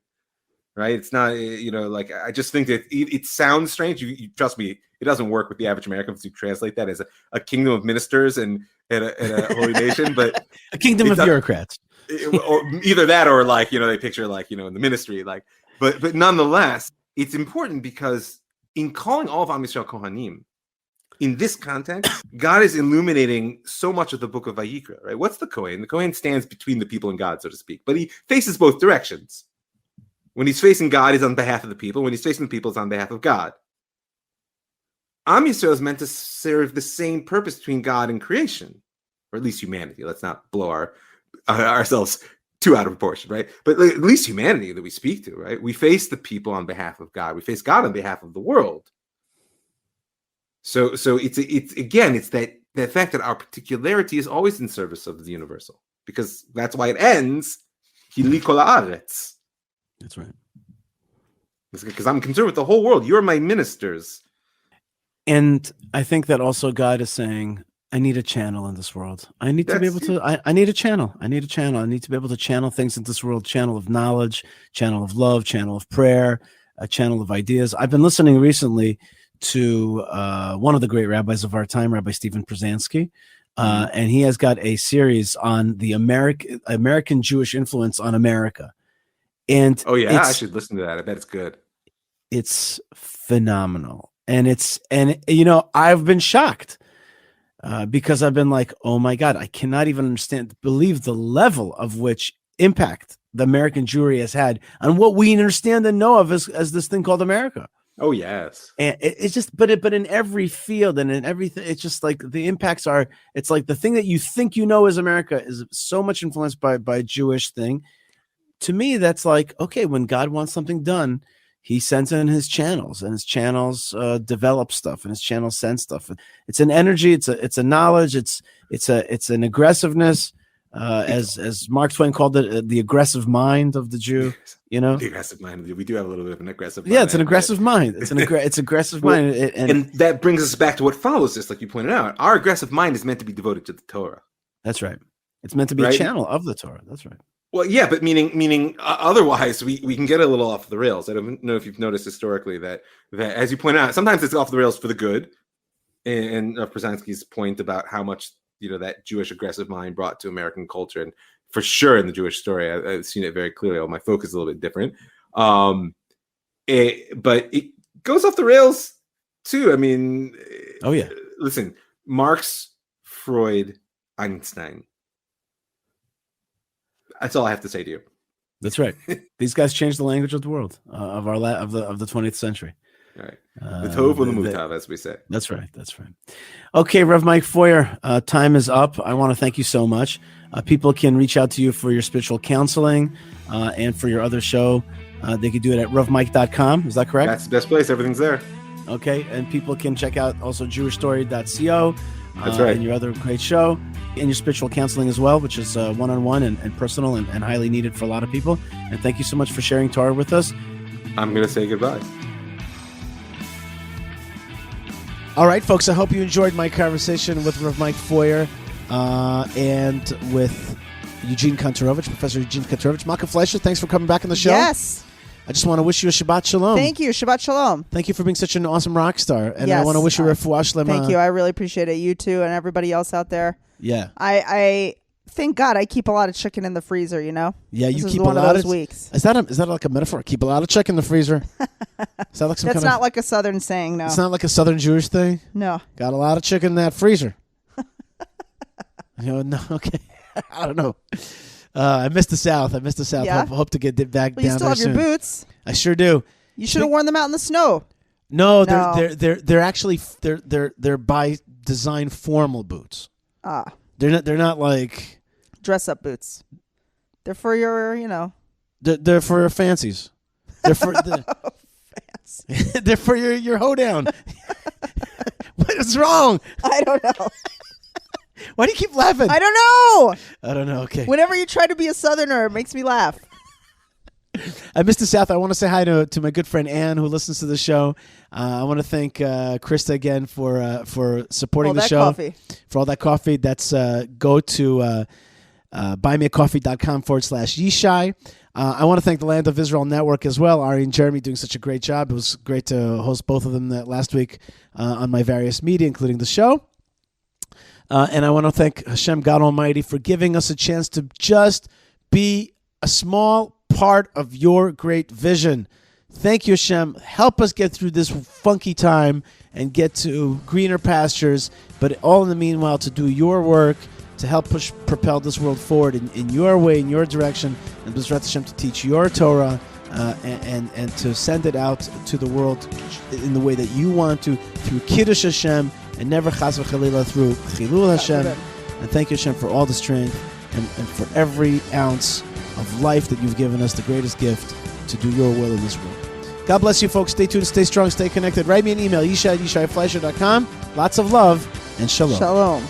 right? It's not, like, I just think that it sounds strange. You trust me, it doesn't work with the average American to translate that as a kingdom of ministers and a holy nation, but a kingdom of bureaucrats. Or either that or like, they picture like, in the ministry, like, but nonetheless, it's important because in calling all of Am Yisrael Kohanim, in this context, God is illuminating so much of the book of Vayikra, right? What's the Kohen? The Kohen stands between the people and God, so to speak, but he faces both directions. When he's facing God, he's on behalf of the people. When he's facing the people, it's on behalf of God. Am Yisrael is meant to serve the same purpose between God and creation, or at least humanity. Let's not blow ourselves too out of proportion, right? But at least humanity that we speak to, right? We face the people on behalf of God. We face God on behalf of the world. So it's that fact that our particularity is always in service of the universal, because that's why it ends. Hili kol haaretz. That's right. Because I'm concerned with the whole world. You're my ministers. And I think that also God is saying, I need a channel in this world. I need to be able to. I need a channel. I need to be able to channel things in this world. Channel of knowledge, channel of love, channel of prayer, a channel of ideas. I've been listening recently to one of the great rabbis of our time, Rabbi Stephen Presidentis, and he has got a series on the American Jewish influence on America. And I should listen to that. I bet it's good. It's phenomenal, and I've been shocked because I've been like, oh my God, I cannot even believe the level of which impact the American Jewry has had on what we understand and know of as this thing called America. Oh yes, and it's just, but in every field and in everything, it's just like the impacts are. It's like the thing that you think you know is America is so much influenced by Jewish thing. To me, that's like, okay, when God wants something done, He sends in His channels, and His channels develop stuff, and His channels send stuff. It's an energy, it's a knowledge, it's an aggressiveness. As Mark Twain called it, the aggressive mind of the Jew. You know, the aggressive mind. We do have a little bit of an aggressive mind. Yeah, it's an aggressive mind. It's it's aggressive mind. And that brings us back to what follows this, like you pointed out. Our aggressive mind is meant to be devoted to the Torah. That's right. It's meant to be a channel of the Torah. That's right. Well, yeah, but meaning otherwise we can get a little off the rails. I don't know if you've noticed historically that as you point out, sometimes it's off the rails for the good. And Presidentis' point about how much that Jewish aggressive mind brought to American culture, and for sure in the Jewish story, I've seen it very clearly. My focus is a little bit different, but it goes off the rails too. I mean, oh yeah. Listen, Marx, Freud, Einstein. That's all I have to say to you. That's right. These guys changed the language of the world of the 20th century. All right. The Tov and the Mutav, as we say. That's right. That's right. Okay, Rev Mike Feuer, time is up. I want to thank you so much. People can reach out to you for your spiritual counseling and for your other show. They can do it at revmike.com. Is that correct? That's the best place. Everything's there. Okay, and people can check out also jewishstory.co. That's right. And your other great show and your spiritual counseling as well, which is one-on-one and personal and highly needed for a lot of people. And thank you so much for sharing Torah with us. I'm going to say goodbye. All right, folks, I hope you enjoyed my conversation with Rev Mike Feuer and with Eugene Kantorovich, Professor Eugene Kantorovich. Malkah Fleisher, thanks for coming back on the show. Yes. I just want to wish you a Shabbat Shalom. Thank you. Shabbat Shalom. Thank you for being such an awesome rock star. And yes. I want to wish you a refuah shlema. Thank you. I really appreciate it. You too and everybody else out there. Yeah. I thank God I keep a lot of chicken in the freezer, Yeah, this you keep one a lot of those weeks. Is that like a metaphor? Keep a lot of chicken in the freezer? Is that like some That's not like a Southern saying, no. It's not like a Southern Jewish thing? No. Got a lot of chicken in that freezer. No, okay. I don't know. I missed the South. Yeah? Hope to get back down there. You still have soon. your boots. I sure do. You should have worn them out in the snow. No, they're actually they're by design formal boots. They're not like dress up boots. They're for your, They're for fancies. They're for they're for your hoedown. What is wrong? I don't know. Why do you keep laughing? I don't know. Okay. Whenever you try to be a Southerner, it makes me laugh. I missed the South. I want to say hi to my good friend Ann, who listens to the show. I want to thank Krista again for supporting the show. Coffee. For all that coffee. That's go to buymeacoffee.com/Yishai. I want to thank the Land of Israel Network as well. Ari and Jeremy doing such a great job. It was great to host both of them last week on my various media, including the show. And I want to thank Hashem, God Almighty, for giving us a chance to just be a small part of your great vision. Thank you, Hashem. Help us get through this funky time and get to greener pastures, but all in the meanwhile to do your work, to help propel this world forward in your way, in your direction, and B'ezrat Hashem to teach your Torah and to send it out to the world in the way that you want to, through Kiddush Hashem, and never Chas v'Chalila through Chilul Hashem. And thank you, Hashem, for all the strength and for every ounce of life that you've given us, the greatest gift to do your will in this world. God bless you, folks. Stay tuned, stay strong, stay connected. Write me an email, Yishai at YishaiFleisher.com. Lots of love and shalom. Shalom.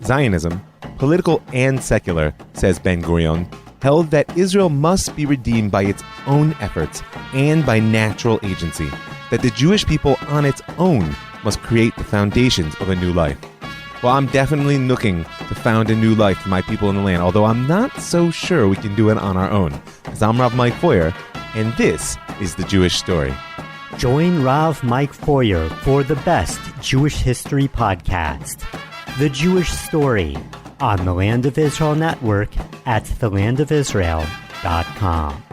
Zionism, political and secular, says Ben-Gurion, held that Israel must be redeemed by its own efforts and by natural agency, that the Jewish people on its own must create the foundations of a new life. Well, I'm definitely looking to found a new life for my people in the land, although I'm not so sure we can do it on our own. As I'm Rav Mike Feuer, and this is The Jewish Story. Join Rav Mike Feuer for the best Jewish history podcast, The Jewish Story, on the Land of Israel Network at thelandofisrael.com.